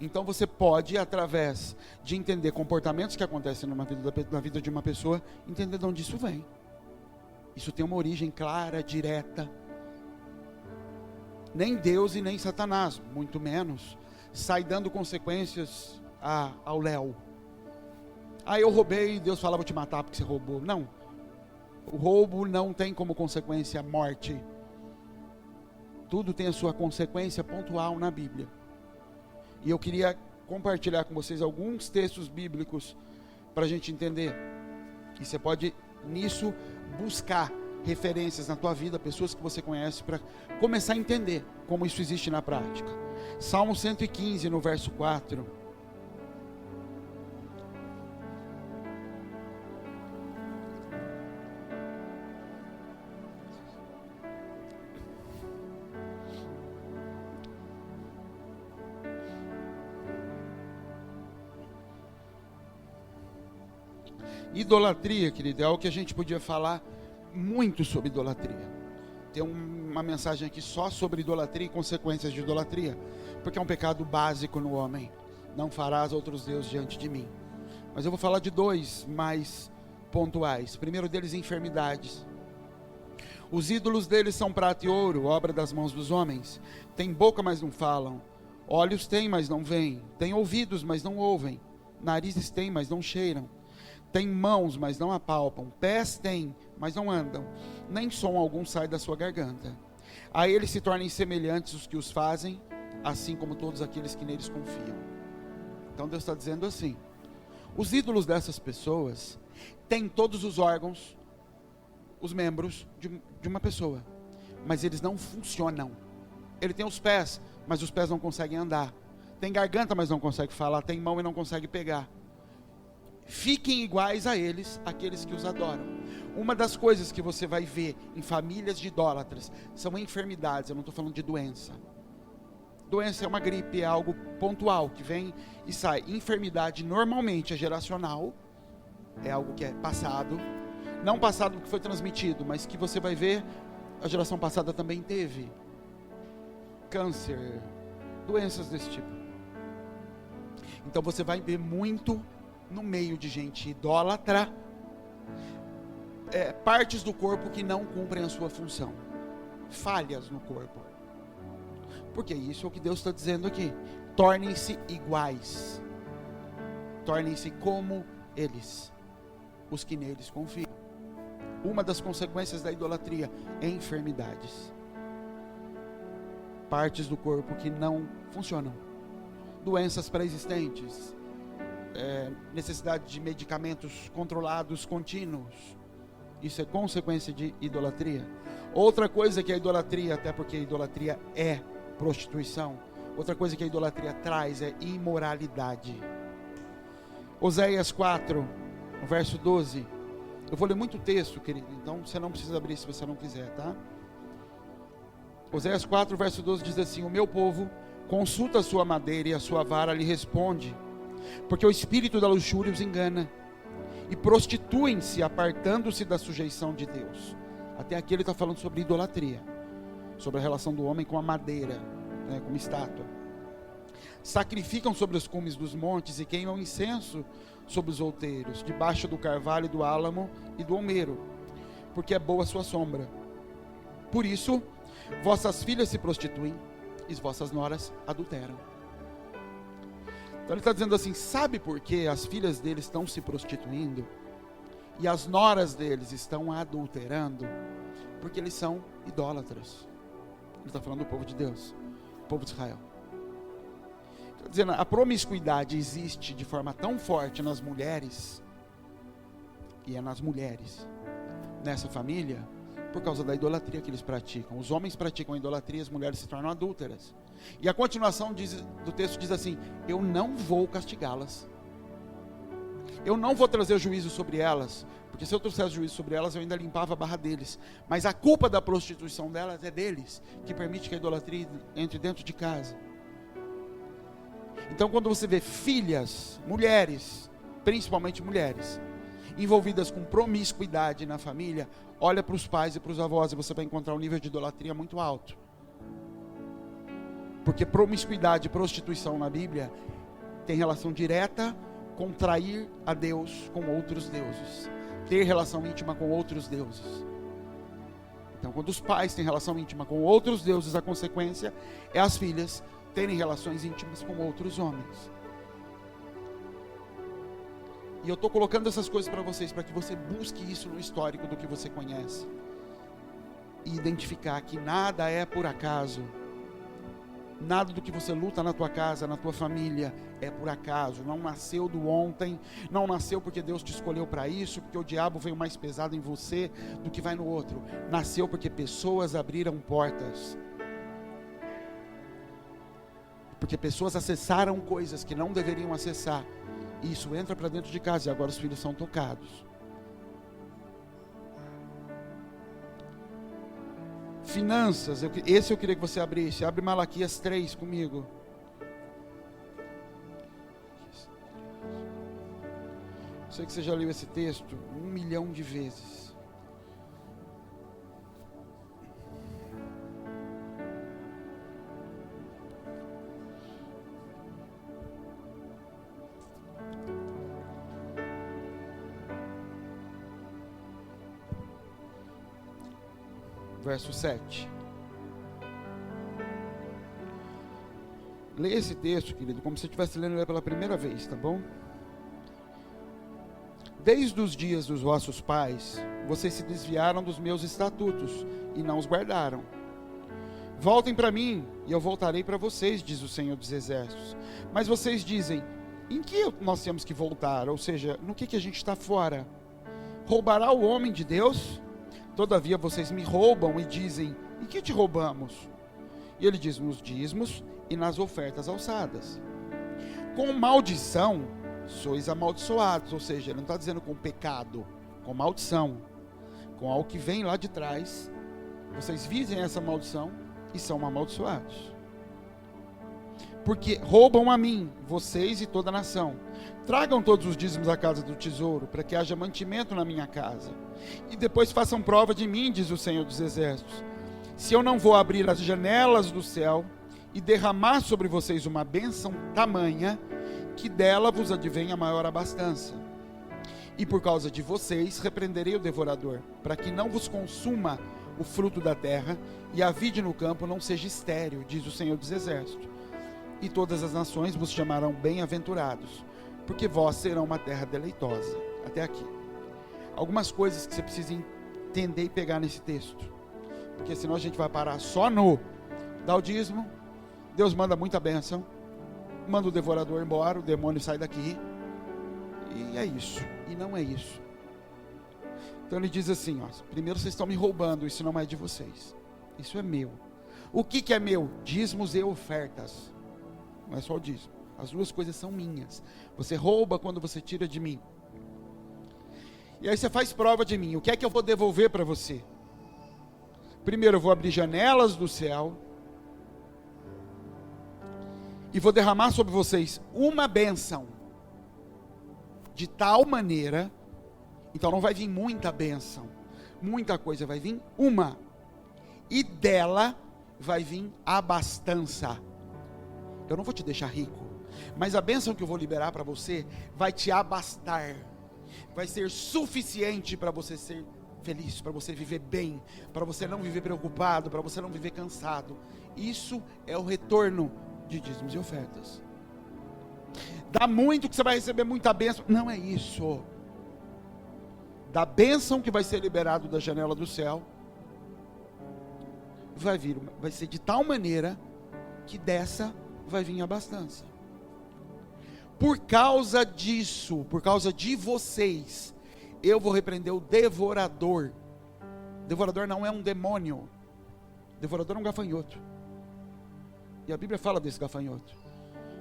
Então você pode, através de entender comportamentos que acontecem na vida de uma pessoa, entender de onde isso vem. Isso tem uma origem clara, direta. Nem Deus e nem Satanás, muito menos, sai dando consequências ao léu. Eu roubei e Deus fala, vou te matar porque você roubou. Não. O roubo não tem como consequência a morte. Tudo tem a sua consequência pontual na Bíblia. E eu queria compartilhar com vocês alguns textos bíblicos para a gente entender. E você pode, nisso, buscar referências na tua vida, pessoas que você conhece, para começar a entender como isso existe na prática. Salmo 115, no verso 4. Idolatria, querido, é algo que a gente podia falar muito sobre idolatria. Tem uma mensagem aqui só sobre idolatria e consequências de idolatria, porque é um pecado básico no homem. Não farás outros deuses diante de mim. Mas eu vou falar de 2 mais pontuais. O primeiro deles, enfermidades. Os ídolos deles são prata e ouro, obra das mãos dos homens. Tem boca, mas não falam. Olhos têm, mas não veem. Tem ouvidos, mas não ouvem. Narizes têm, mas não cheiram. Tem mãos, mas não apalpam. Pés têm, mas não andam. Nem som algum sai da sua garganta. A eles se tornem semelhantes os que os fazem, assim como todos aqueles que neles confiam. Então Deus está dizendo assim, os ídolos dessas pessoas têm todos os órgãos, os membros de uma pessoa, mas eles não funcionam. Ele tem os pés, mas os pés não conseguem andar. Tem garganta, mas não consegue falar. Tem mão e não consegue pegar. Fiquem iguais a eles, aqueles que os adoram. Uma das coisas que você vai ver em famílias de idólatras são enfermidades. Eu não estou falando de doença. Doença é uma gripe, é algo pontual que vem e sai. Enfermidade normalmente é geracional, é algo que é passado. Não passado porque foi transmitido, mas que você vai ver, a geração passada também teve. Câncer, doenças desse tipo. Então você vai ver muito no meio de gente idólatra, partes do corpo que não cumprem a sua função, falhas no corpo. Porque isso é o que Deus está dizendo aqui. Tornem-se iguais, tornem-se como eles, os que neles confiam. Uma das consequências da idolatria é enfermidades, partes do corpo que não funcionam, doenças pré-existentes, necessidade de medicamentos controlados contínuos. Isso é consequência de idolatria. Outra coisa que a idolatria, até porque a idolatria é prostituição, outra coisa que a idolatria traz é imoralidade. Oséias 4, no verso 12. Eu vou ler muito texto, querido, então você não precisa abrir se você não quiser, tá? Oséias 4, verso 12 diz assim: o meu povo consulta a sua madeira e a sua vara lhe responde, porque o espírito da luxúria os engana, e prostituem-se, apartando-se da sujeição de Deus. Até aqui ele está falando sobre idolatria, sobre a relação do homem com a madeira, como estátua. Sacrificam sobre os cumes dos montes e queimam incenso sobre os outeiros, debaixo do carvalho, do álamo e do almeiro, porque é boa a sua sombra. Por isso, vossas filhas se prostituem e vossas noras adulteram. Então ele está dizendo assim, sabe por que as filhas deles estão se prostituindo e as noras deles estão adulterando? Porque eles são idólatras. Ele está falando do povo de Deus, o povo de Israel. Estou dizendo, a promiscuidade existe de forma tão forte nas mulheres, e é nas mulheres, nessa família, por causa da idolatria que eles praticam. Os homens praticam a idolatria, as mulheres se tornam adúlteras. E a continuação do texto diz assim: eu não vou castigá-las, eu não vou trazer juízo sobre elas, porque se eu trouxesse juízo sobre elas, eu ainda limpava a barra deles. Mas a culpa da prostituição delas é deles, que permite que a idolatria entre dentro de casa. Então, quando você vê filhas, mulheres, principalmente mulheres, envolvidas com promiscuidade na família, olha para os pais e para os avós e você vai encontrar um nível de idolatria muito alto. Porque promiscuidade e prostituição na Bíblia tem relação direta com trair a Deus com outros deuses, ter relação íntima com outros deuses. Então, quando os pais têm relação íntima com outros deuses, a consequência é as filhas terem relações íntimas com outros homens. E eu estou colocando essas coisas para vocês, para que você busque isso no histórico do que você conhece. E identificar que nada é por acaso. Nada do que você luta na tua casa, na tua família, é por acaso. Não nasceu do ontem, não nasceu porque Deus te escolheu para isso, porque o diabo veio mais pesado em você do que vai no outro. Nasceu porque pessoas abriram portas. Porque pessoas acessaram coisas que não deveriam acessar. E isso entra para dentro de casa e agora os filhos são tocados. Finanças, esse eu queria que você abrisse. Abre Malaquias 3 comigo. Sei que você já leu esse texto 1 milhão de vezes. Verso 7. Leia esse texto, querido, como se você estivesse lendo ele pela primeira vez, tá bom? Desde os dias dos vossos pais, vocês se desviaram dos meus estatutos e não os guardaram. Voltem para mim e eu voltarei para vocês, diz o Senhor dos Exércitos. Mas vocês dizem, em que nós temos que voltar? Ou seja, no que a gente está fora? Roubará o homem de Deus? Todavia vocês me roubam e dizem, em que te roubamos? E ele diz, nos dízimos e nas ofertas alçadas. Com maldição, sois amaldiçoados. Ou seja, ele não está dizendo com pecado, com maldição. Com algo que vem lá de trás, vocês visem essa maldição e são amaldiçoados. Porque roubam a mim, vocês e toda a nação. Tragam todos os dízimos à casa do tesouro, para que haja mantimento na minha casa. E depois façam prova de mim, diz o Senhor dos Exércitos. Se eu não vou abrir as janelas do céu e derramar sobre vocês uma bênção tamanha, que dela vos advenha maior abastança. E por causa de vocês repreenderei o devorador, para que não vos consuma o fruto da terra, e a vide no campo não seja estéril, diz o Senhor dos Exércitos. E todas as nações vos chamarão bem-aventurados, porque vós serão uma terra deleitosa. Até aqui. Algumas coisas que você precisa entender e pegar nesse texto. Porque senão a gente vai parar só no dá o dízimo, Deus manda muita bênção, manda o devorador embora, o demônio sai daqui. E é isso. E não é isso. Então ele diz assim, ó, primeiro vocês estão me roubando, isso não é de vocês. Isso é meu. O que é meu? Dízimos e ofertas. Não é só o dízimo. As duas coisas são minhas. Você rouba quando você tira de mim. E aí você faz prova de mim. O que é que eu vou devolver para você? Primeiro eu vou abrir janelas do céu. E vou derramar sobre vocês uma bênção. De tal maneira. Então não vai vir muita bênção. Muita coisa, vai vir uma. E dela vai vir abastança. Eu não vou te deixar rico, mas a bênção que eu vou liberar para você vai te abastar, vai ser suficiente para você ser feliz, para você viver bem, para você não viver preocupado, para você não viver cansado. Isso é o retorno de dízimos e ofertas. Dá muito que você vai receber muita bênção, não é isso. Da bênção que vai ser liberado da janela do céu, vai ser de tal maneira que dessa vai vir a abastança. Por causa disso, por causa de vocês, eu vou repreender o devorador. Devorador não é um demônio. Devorador é um gafanhoto. E a Bíblia fala desse gafanhoto.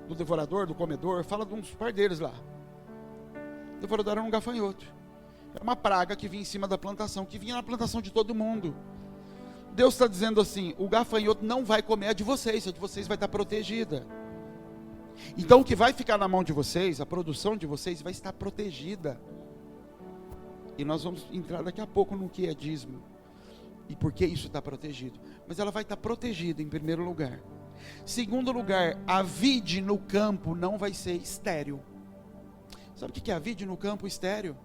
Do devorador, do comedor, fala de uns par deles lá. O devorador era um gafanhoto. Era uma praga que vinha em cima da plantação, que vinha na plantação de todo mundo. Deus está dizendo assim, o gafanhoto não vai comer a de vocês vai estar protegida. Então o que vai ficar na mão de vocês, a produção de vocês vai estar protegida. E nós vamos entrar daqui a pouco no que é dízimo. E por que isso está protegido. Mas ela vai estar protegida em primeiro lugar. Segundo lugar, a vide no campo não vai ser estéril. Sabe o que é a vide no campo estéril?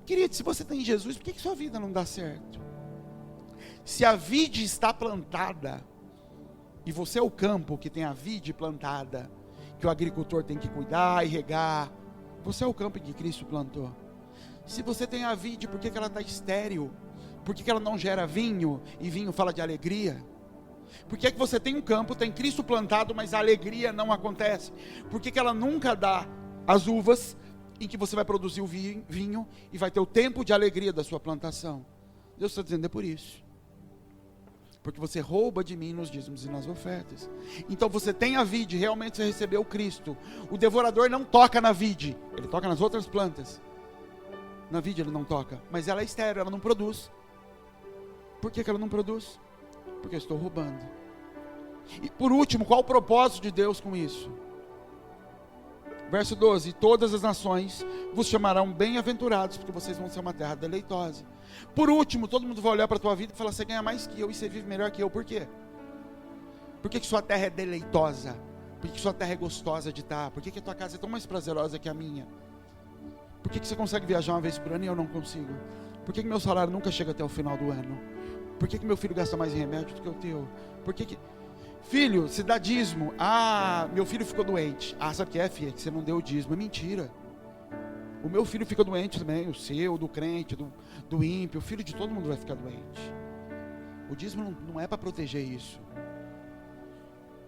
Querido, se você está em Jesus, por que sua vida não dá certo? Se a vide está plantada, e você é o campo que tem a vide plantada, que o agricultor tem que cuidar e regar, você é o campo que Cristo plantou. Se você tem a vide, por que ela está estéril? Por que ela não gera vinho? E vinho fala de alegria. Por que você tem um campo, tem Cristo plantado, mas a alegria não acontece? Por que ela nunca dá as uvas em que você vai produzir o vinho e vai ter o tempo de alegria da sua plantação? Deus está dizendo, é por isso. Porque você rouba de mim nos dízimos e nas ofertas. Então você tem a vide, realmente você recebeu Cristo. O devorador não toca na vide, ele toca nas outras plantas. Na vide ele não toca, mas ela é estéril, ela não produz. Por que ela não produz? Porque eu estou roubando. E por último, qual o propósito de Deus com isso? Verso 12, todas as nações vos chamarão bem-aventurados, porque vocês vão ser uma terra deleitosa. Por último, todo mundo vai olhar para a tua vida e falar, você ganha mais que eu e você vive melhor que eu. Por quê? Por que sua terra é deleitosa? Por que sua terra é gostosa de estar? Por que a tua casa é tão mais prazerosa que a minha? Por que você consegue viajar uma vez por ano e eu não consigo? Por que meu salário nunca chega até o final do ano? Por que meu filho gasta mais em remédio do que o teu? Por que... Filho, se dá dízimo. Ah, meu filho ficou doente. Ah, sabe o que é, filha? Que você não deu o dízimo. É mentira. O meu filho fica doente também. O seu, do crente, do ímpio. O filho de todo mundo vai ficar doente. O dízimo não é para proteger isso.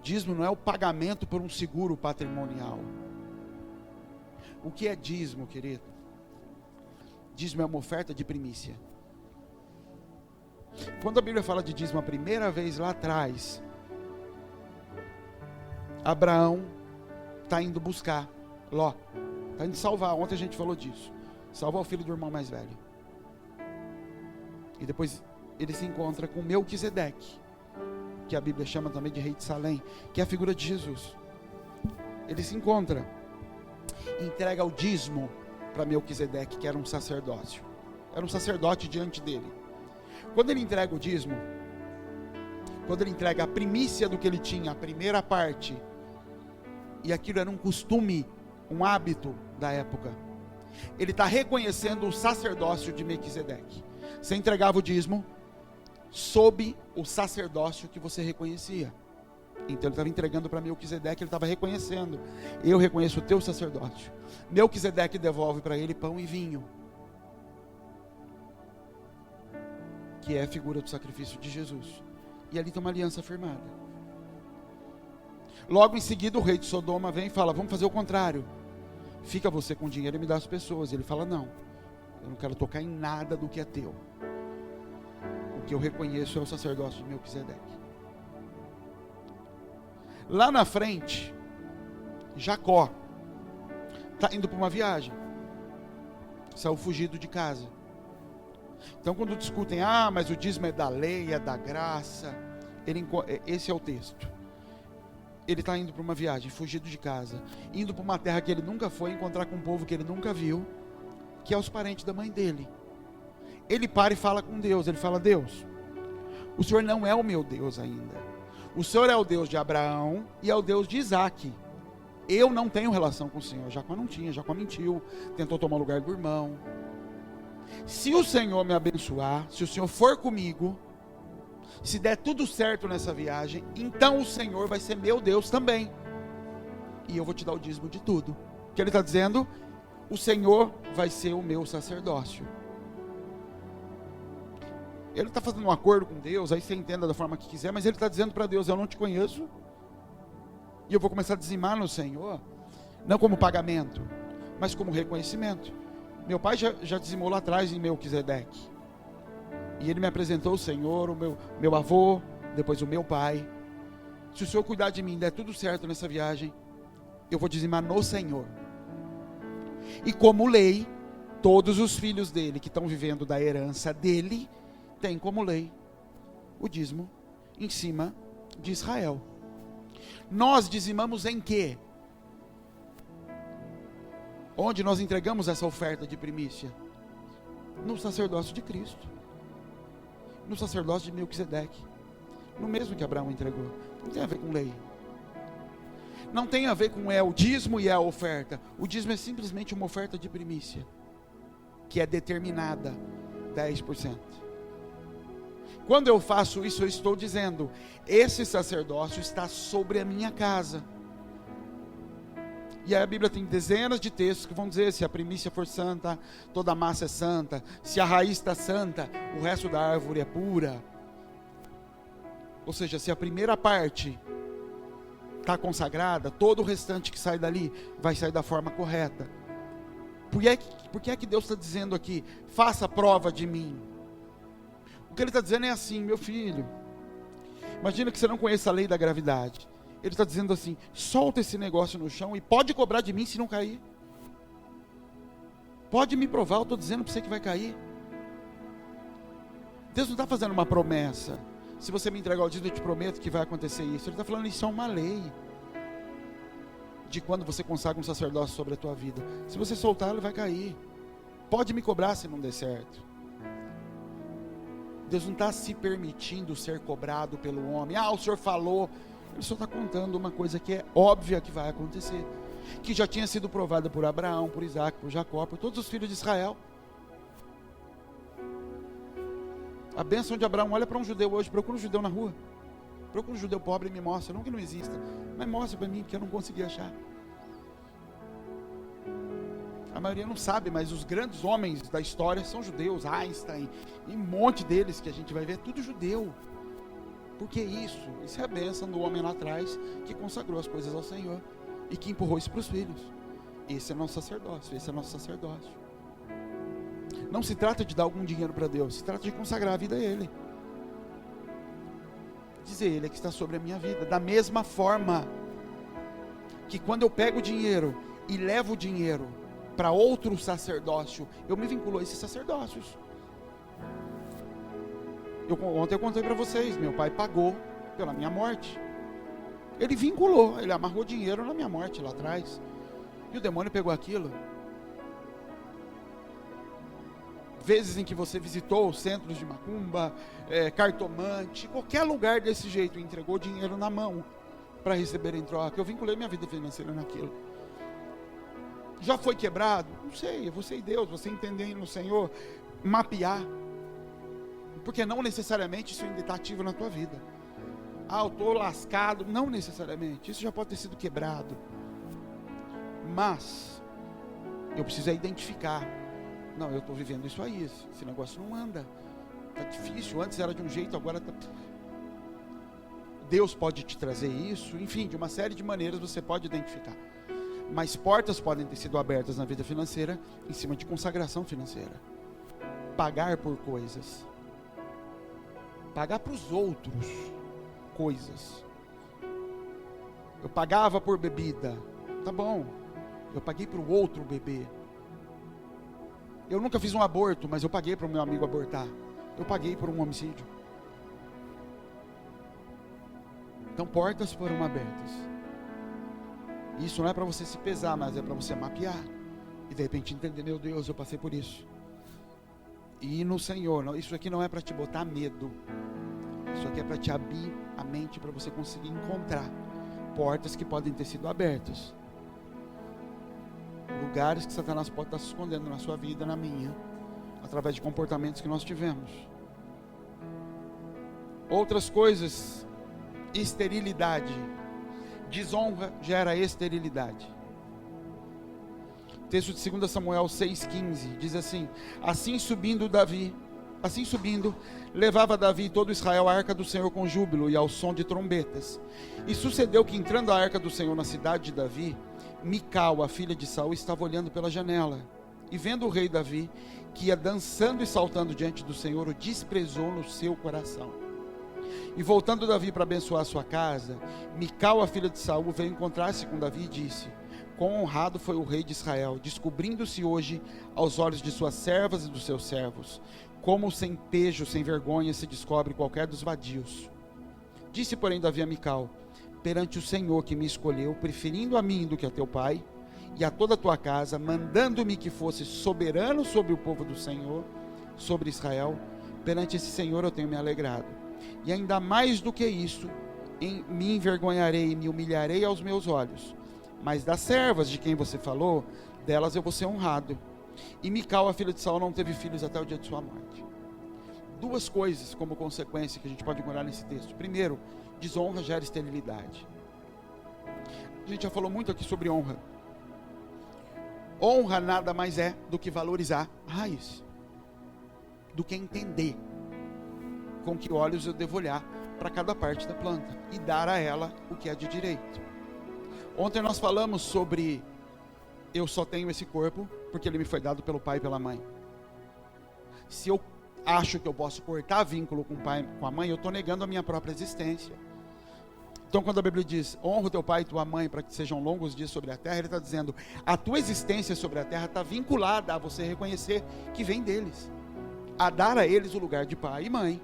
Dízimo não é o pagamento por um seguro patrimonial. O que é dízimo, querido? Dízimo é uma oferta de primícia. Quando a Bíblia fala de dízimo a primeira vez lá atrás, Abraão está indo buscar Ló, está indo salvar. Ontem a gente falou disso. Salvar o filho do irmão mais velho. E depois ele se encontra com Melquisedeque, que a Bíblia chama também de rei de Salém, que é a figura de Jesus. Ele se encontra, entrega o dízimo para Melquisedeque, que era um sacerdócio. Era um sacerdote diante dele. Quando ele entrega o dízimo, quando ele entrega a primícia do que ele tinha, a primeira parte, e aquilo era um costume, um hábito da época, ele está reconhecendo o sacerdócio de Melquisedeque. Você entregava o dízimo sob o sacerdócio que você reconhecia. Então ele estava entregando para Melquisedeque, ele estava reconhecendo, eu reconheço o teu sacerdócio. Melquisedeque devolve para ele pão e vinho, que é a figura do sacrifício de Jesus. E ali tem uma aliança firmada. Logo em seguida o rei de Sodoma vem e fala, vamos fazer o contrário. Fica você com dinheiro e me dá as pessoas. Ele fala, não, eu não quero tocar em nada do que é teu. O que eu reconheço é o sacerdócio de Melquisedeque. Lá na frente, Jacó está indo para uma viagem. Saiu fugido de casa. Então quando discutem, mas o dízimo é da lei, é da graça, esse é o texto. Ele está indo para uma viagem, fugido de casa, indo para uma terra que ele nunca foi, encontrar com um povo que ele nunca viu, que é os parentes da mãe dele. Ele para e fala com Deus, ele fala, Deus, o Senhor não é o meu Deus ainda. O Senhor é o Deus de Abraão e é o Deus de Isaac. Eu não tenho relação com o Senhor. Jacó não tinha, Jacó mentiu, tentou tomar o lugar do irmão. Se o Senhor me abençoar, se o Senhor for comigo, se der tudo certo nessa viagem, então o Senhor vai ser meu Deus também. E eu vou te dar o dízimo de tudo. O que ele está dizendo? O Senhor vai ser o meu sacerdócio. Ele está fazendo um acordo com Deus, aí você entenda da forma que quiser, mas ele está dizendo para Deus, eu não te conheço, e eu vou começar a dizimar no Senhor. não como pagamento, mas como reconhecimento. Meu pai já dizimou lá atrás em Melquisedeque, e ele me apresentou o Senhor, o meu avô, depois o meu pai. Se o Senhor cuidar de mim, der tudo certo nessa viagem, eu vou dizimar no Senhor. E como lei, todos os filhos dele que estão vivendo da herança dele, têm como lei o dízimo em cima de Israel. Nós dizimamos em quê? Onde nós entregamos essa oferta de primícia? No sacerdócio de Cristo, no sacerdócio de Melquisedeque, no mesmo que Abraão entregou. Não tem a ver com lei, não tem a ver com o dízimo e a oferta. O dízimo é simplesmente uma oferta de primícia, que é determinada 10%. Quando eu faço isso, eu estou dizendo: esse sacerdócio está sobre a minha casa. E aí a Bíblia tem dezenas de textos que vão dizer: se a primícia for santa, toda a massa é santa. Se a raiz está santa, o resto da árvore é pura. Ou seja, se a primeira parte está consagrada, todo o restante que sai dali vai sair da forma correta. Por que é que Deus está dizendo aqui: faça prova de mim? O que Ele está dizendo é assim: meu filho, imagina que você não conheça a lei da gravidade. Ele está dizendo assim: solta esse negócio no chão e pode cobrar de mim se não cair. Pode me provar, eu estou dizendo para você que vai cair. Deus não está fazendo uma promessa: se você me entregar o dízimo, eu te prometo que vai acontecer isso. Ele está falando: isso é uma lei de quando você consagra um sacerdócio sobre a tua vida. Se você soltar, ele vai cair. Pode me cobrar se não der certo. Deus não está se permitindo ser cobrado pelo homem. O Senhor falou. Ele só está contando uma coisa que é óbvia que vai acontecer, que já tinha sido provada por Abraão, por Isaac, por Jacó, por todos os filhos de Israel. A bênção de Abraão: olha para um judeu hoje, procura um judeu na rua, procura um judeu pobre e me mostra, não que não exista, mas mostra para mim, porque eu não consegui achar. A maioria não sabe, mas os grandes homens da história são judeus. Einstein e um monte deles que a gente vai ver, tudo judeu. Por que isso? Isso é a bênção do homem lá atrás, que consagrou as coisas ao Senhor e que empurrou isso para os filhos. Esse é nosso sacerdócio, esse é nosso sacerdócio. Não se trata de dar algum dinheiro para Deus, se trata de consagrar a vida a Ele. Dizer: Ele é que está sobre a minha vida. Da mesma forma que quando eu pego o dinheiro e levo o dinheiro para outro sacerdócio, eu me vinculo a esses sacerdócios. Ontem eu contei para vocês: meu pai pagou pela minha morte. Ele vinculou, ele amarrou dinheiro na minha morte lá atrás. E o demônio pegou aquilo. Vezes em que você visitou centros de macumba, cartomante, qualquer lugar desse jeito, e entregou dinheiro na mão para receber em troca. Eu vinculei minha vida financeira naquilo. Já foi quebrado? Não sei, você e Deus, você entender no Senhor, mapear. Porque não necessariamente isso ainda está ativo na tua vida. Eu estou lascado. Não necessariamente, isso já pode ter sido quebrado. Mas eu preciso identificar: não, eu estou vivendo isso aí, esse negócio não anda, está difícil. Antes era de um jeito, agora está... Deus pode te trazer isso. Enfim, de uma série de maneiras você pode identificar. Mas portas podem ter sido abertas na vida financeira em cima de consagração financeira. Pagar por coisas, pagar para os outros coisas. Eu pagava por bebida, tá bom, eu paguei para o outro beber. Eu nunca fiz um aborto, mas eu paguei para o meu amigo abortar. Eu paguei por um homicídio. Então portas foram abertas. Isso não é para você se pesar, mas é para você mapear e de repente entender: meu Deus, eu passei por isso. E no Senhor, não, isso aqui não é para te botar medo. Isso aqui é para te abrir a mente, para você conseguir encontrar portas que podem ter sido abertas. Lugares que Satanás pode estar se escondendo na sua vida, na minha, através de comportamentos que nós tivemos. Outras coisas: esterilidade. Desonra gera esterilidade. O texto de 2 Samuel 6,15 diz assim: assim subindo Davi Assim subindo, levava Davi e todo Israel a arca do Senhor com júbilo e ao som de trombetas. E sucedeu que, entrando a arca do Senhor na cidade de Davi, Mical, a filha de Saul, estava olhando pela janela. E vendo o rei Davi, que ia dançando e saltando diante do Senhor, o desprezou no seu coração. E voltando Davi para abençoar a sua casa, Mical, a filha de Saul, veio encontrar-se com Davi e disse: quão honrado foi o rei de Israel, descobrindo-se hoje aos olhos de suas servas e dos seus servos, como sem pejo, sem vergonha se descobre qualquer dos vadios. Disse, porém, Davi a Mical: perante o Senhor que me escolheu, preferindo a mim do que a teu pai, e a toda a tua casa, mandando-me que fosse soberano sobre o povo do Senhor, sobre Israel, perante esse Senhor eu tenho me alegrado. E ainda mais do que isso, me envergonharei e me humilharei aos meus olhos. Mas das servas de quem você falou, delas eu vou ser honrado. E Mical, a filha de Saul, não teve filhos até o dia de sua morte. Duas coisas como consequência que a gente pode encontrar nesse texto. Primeiro, desonra gera esterilidade. A gente já falou muito aqui sobre honra. Honra nada mais é do que valorizar a raiz, do que entender com que olhos eu devo olhar para cada parte da planta e dar a ela o que é de direito. Ontem nós falamos sobre eu só tenho esse corpo porque ele me foi dado pelo pai e pela mãe. Se eu acho que eu posso cortar vínculo com o pai e com a mãe, eu estou negando a minha própria existência. Então quando a Bíblia diz, honra o teu pai e tua mãe para que sejam longos dias sobre a terra, ele está dizendo, a tua existência sobre a terra está vinculada a você reconhecer que vem deles, a dar a eles o lugar de pai e mãe,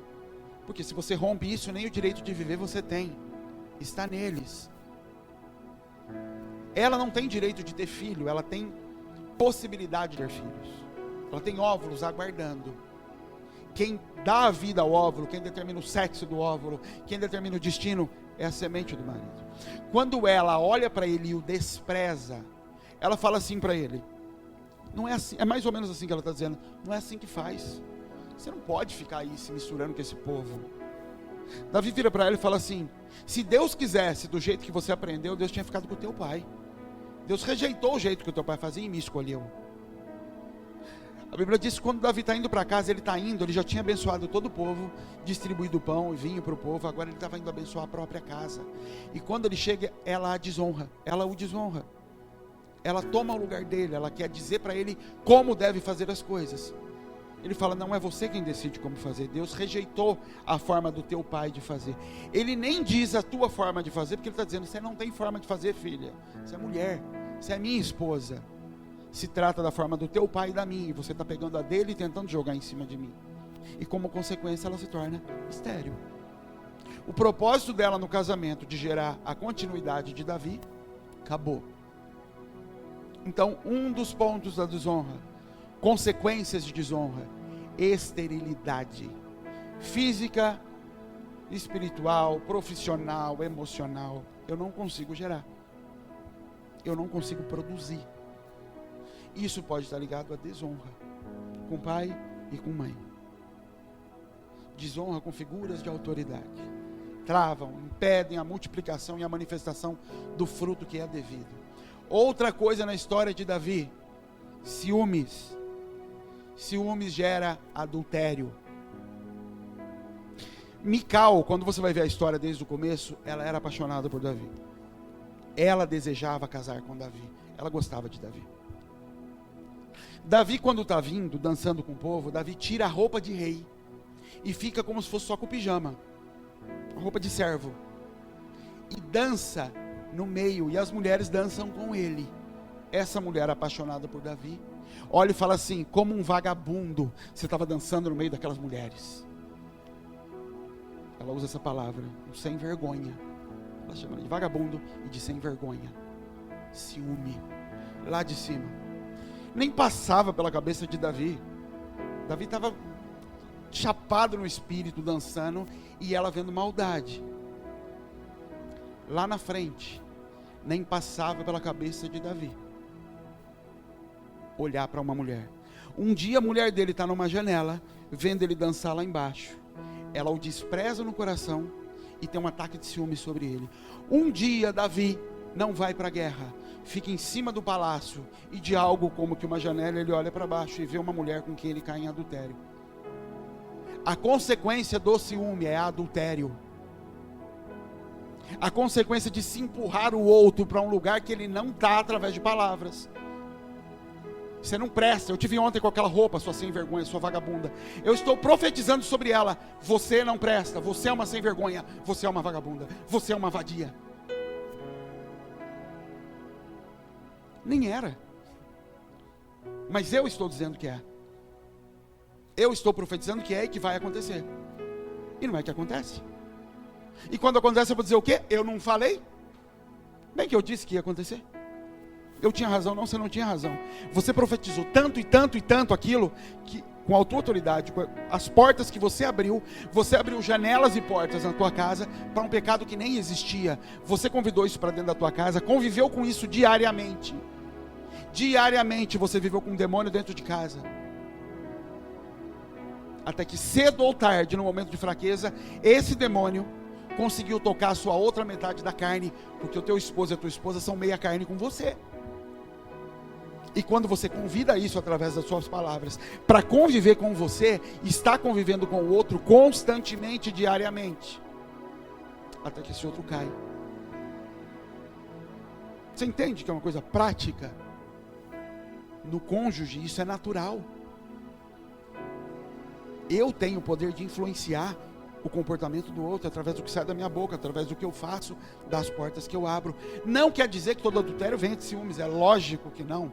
porque se você rompe isso, nem o direito de viver você tem, está neles. Ela não tem direito de ter filho, ela tem possibilidade de ter filhos, ela tem óvulos aguardando. Quem dá a vida ao óvulo, quem determina o sexo do óvulo, quem determina o destino, é a semente do marido. Quando ela olha para ele e o despreza, ela fala assim para ele, não é assim, é mais ou menos assim que ela está dizendo, não é assim que faz, você não pode ficar aí se misturando com esse povo. Davi vira para ela e fala assim, se Deus quisesse do jeito que você aprendeu, Deus tinha ficado com o teu pai. Deus rejeitou o jeito que o teu pai fazia e me escolheu. A Bíblia diz que quando Davi está indo para casa, ele está indo, ele já tinha abençoado todo o povo, distribuído pão e vinho para o povo, agora ele estava indo abençoar a própria casa. E quando ele chega, ela a desonra, ela o desonra. Ela toma o lugar dele, ela quer dizer para ele como deve fazer as coisas. Ele fala, não é você quem decide como fazer, Deus rejeitou a forma do teu pai de fazer. Ele nem diz a tua forma de fazer, porque ele está dizendo, você não tem forma de fazer, filha, você é mulher, você é minha esposa. Se trata da forma do teu pai e da minha, e você está pegando a dele e tentando jogar em cima de mim. E como consequência ela se torna estéril. O propósito dela no casamento de gerar a continuidade de Davi, acabou. Então, um dos pontos da desonra, consequências de desonra, esterilidade. Física, espiritual, profissional, emocional. Eu não consigo gerar. Eu não consigo produzir. Isso pode estar ligado à desonra com pai e com mãe. Desonra com figuras de autoridade. Travam, impedem a multiplicação e a manifestação do fruto que é devido. Outra coisa na história de Davi, ciúmes. Ciúmes gera adultério. Mical, quando você vai ver a história desde o começo, ela era apaixonada por Davi. Ela desejava casar com Davi. Ela gostava de Davi. Davi, quando está vindo, dançando com o povo, Davi tira a roupa de rei e fica como se fosse só com o pijama, a roupa de servo, e dança no meio, e as mulheres dançam com ele. Essa mulher apaixonada por Davi olha e fala assim, como um vagabundo, você estava dançando no meio daquelas mulheres. Ela usa essa palavra, um sem vergonha. Ela chama de vagabundo e de sem vergonha. Ciúme, lá de cima. Nem passava pela cabeça de Davi. Davi estava chapado no espírito, dançando, e ela vendo maldade. Lá na frente, nem passava pela cabeça de Davi olhar para uma mulher. Um dia a mulher dele está numa janela, vendo ele dançar lá embaixo. Ela o despreza no coração e tem um ataque de ciúme sobre ele. Um dia Davi não vai para a guerra, fica em cima do palácio, e de algo como que uma janela ele olha para baixo e vê uma mulher com quem ele cai em adultério. A consequência do ciúme é adultério. A consequência de se empurrar o outro para um lugar que ele não está através de palavras. Você não presta. Eu te vi ontem com aquela roupa, sua sem vergonha, sua vagabunda. Eu estou profetizando sobre ela. Você não presta. Você é uma sem vergonha. Você é uma vagabunda. Você é uma vadia. Nem era. Mas eu estou dizendo que é. Eu estou profetizando que é e que vai acontecer. E não é que acontece. E quando acontece eu vou dizer o quê? Eu não falei? Bem que eu disse que ia acontecer. Eu tinha razão, não, você não tinha razão. Você profetizou tanto e tanto e tanto aquilo, que com a tua autoridade, com as portas que você abriu janelas e portas na tua casa para um pecado que nem existia. Você convidou isso para dentro da tua casa, conviveu com isso diariamente. Diariamente você viveu com um demônio dentro de casa. Até que cedo ou tarde, no momento de fraqueza, esse demônio conseguiu tocar a sua outra metade da carne, porque o teu esposo e a tua esposa são meia carne com você. E quando você convida isso através das suas palavras, para conviver com você, está convivendo com o outro constantemente, diariamente, até que esse outro cai. Você entende que é uma coisa prática? No cônjuge, isso é natural. Eu tenho o poder de influenciar o comportamento do outro através do que sai da minha boca, através do que eu faço, das portas que eu abro. Não quer dizer que todo adultério vem de ciúmes, é lógico que não.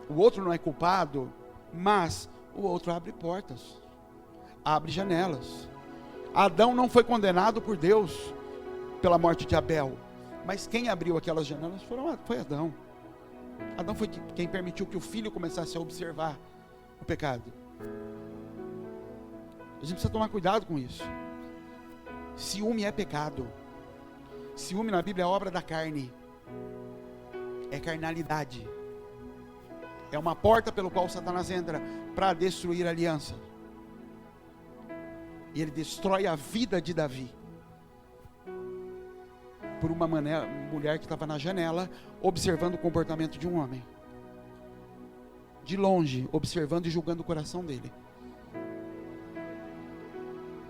O outro não é culpado, mas o outro abre portas, abre janelas. Adão não foi condenado por Deus pela morte de Abel, mas quem abriu aquelas janelas foi Adão. Adão foi quem permitiu que o filho começasse a observar o pecado. A gente precisa tomar cuidado com isso. Ciúme é pecado. Ciúme na Bíblia é obra da carne. É carnalidade. É uma porta pelo qual Satanás entra para destruir a aliança. E ele destrói a vida de Davi. Por uma mulher que estava na janela, observando o comportamento de um homem. De longe, observando e julgando o coração dele.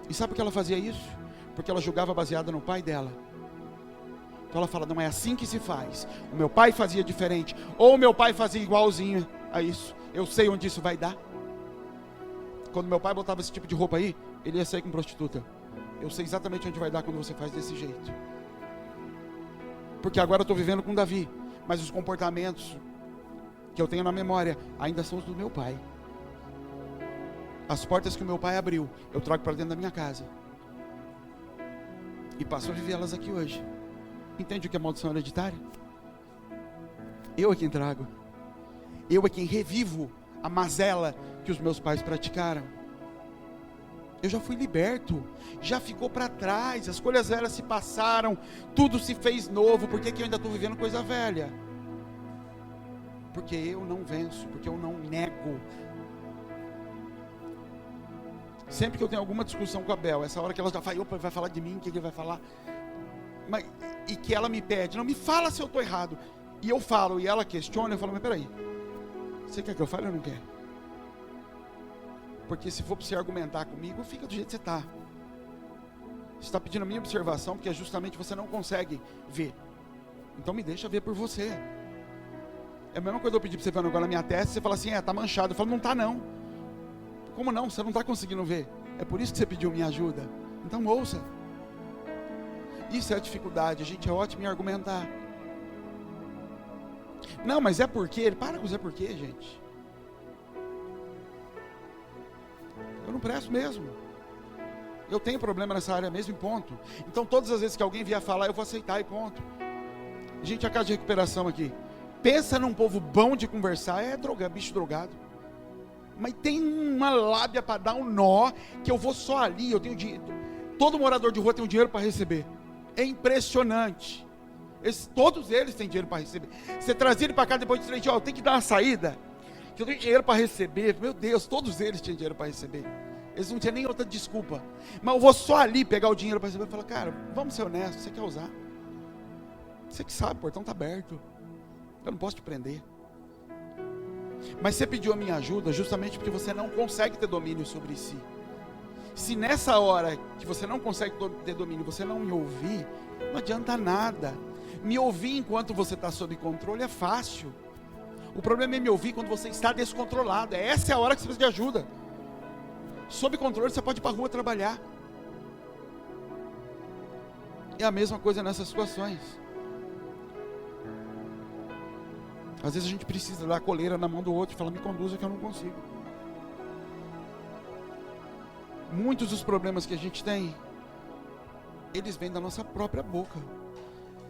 E sabe por que ela fazia isso? Porque ela julgava baseada no pai dela. Então ela fala, não é assim que se faz. O meu pai fazia diferente. Ou o meu pai fazia igualzinho a isso. Eu sei onde isso vai dar. Quando meu pai botava esse tipo de roupa aí, ele ia sair com prostituta. Eu sei exatamente onde vai dar quando você faz desse jeito. Porque agora eu estou vivendo com Davi. Mas os comportamentos que eu tenho na memória ainda são os do meu pai. As portas que o meu pai abriu, eu trago para dentro da minha casa. E passo a viver elas aqui hoje. Entende o que é maldição hereditária? Eu é quem trago. Eu é quem revivo a mazela que os meus pais praticaram. Eu já fui liberto. Já ficou para trás. As coisas velhas se passaram. Tudo se fez novo. Por que eu ainda estou vivendo coisa velha? Porque eu não venço. Porque eu não nego. Sempre que eu tenho alguma discussão com a Bel, essa hora que ela já fala, opa, vai falar de mim, o que ele vai falar? E que ela me pede, não me fala se eu estou errado. E eu falo, e ela questiona, eu falo, mas peraí, você quer que eu fale ou não quer? Porque se for para você argumentar comigo, fica do jeito que você está. Você está pedindo a minha observação, porque justamente você não consegue ver. Então me deixa ver por você. É a mesma coisa eu pedir para você ver um negócio na minha testa, você fala assim, tá manchado. Eu falo, não tá não. Como não? Você não está conseguindo ver. É por isso que você pediu minha ajuda. Então ouça. Isso é a dificuldade. A gente é ótimo em argumentar. Não, mas é porque. Ele para com isso, é porque, gente. Eu não presto mesmo. Eu tenho problema nessa área mesmo, e ponto. Então todas as vezes que alguém vier falar, eu vou aceitar e ponto. Gente, a casa de recuperação aqui. Pensa num povo bom de conversar. É bicho drogado. Mas tem uma lábia para dar um nó, que eu vou só ali, eu tenho dinheiro. Todo morador de rua tem um dinheiro para receber. É impressionante. Todos eles têm dinheiro para receber. Você traz ele para cá depois de 3 dias, eu tenho que dar uma saída, que eu tenho dinheiro para receber. Meu Deus, todos eles tinham dinheiro para receber. Eles não tinham nem outra desculpa. Mas eu vou só ali pegar o dinheiro para receber e falar, cara, vamos ser honestos, você quer usar? Você que sabe, o portão está aberto. Eu não posso te prender. Mas você pediu a minha ajuda justamente porque você não consegue ter domínio sobre si. Se nessa hora que você não consegue ter domínio, você não me ouvir, não adianta nada. Me ouvir enquanto você está sob controle é fácil. O problema é me ouvir quando você está descontrolado. Essa é a hora que você precisa de ajuda. Sob controle você pode ir para a rua trabalhar. É a mesma coisa nessas situações. Às vezes a gente precisa dar a coleira na mão do outro e falar, me conduza que eu não consigo. Muitos dos problemas que a gente tem, eles vêm da nossa própria boca.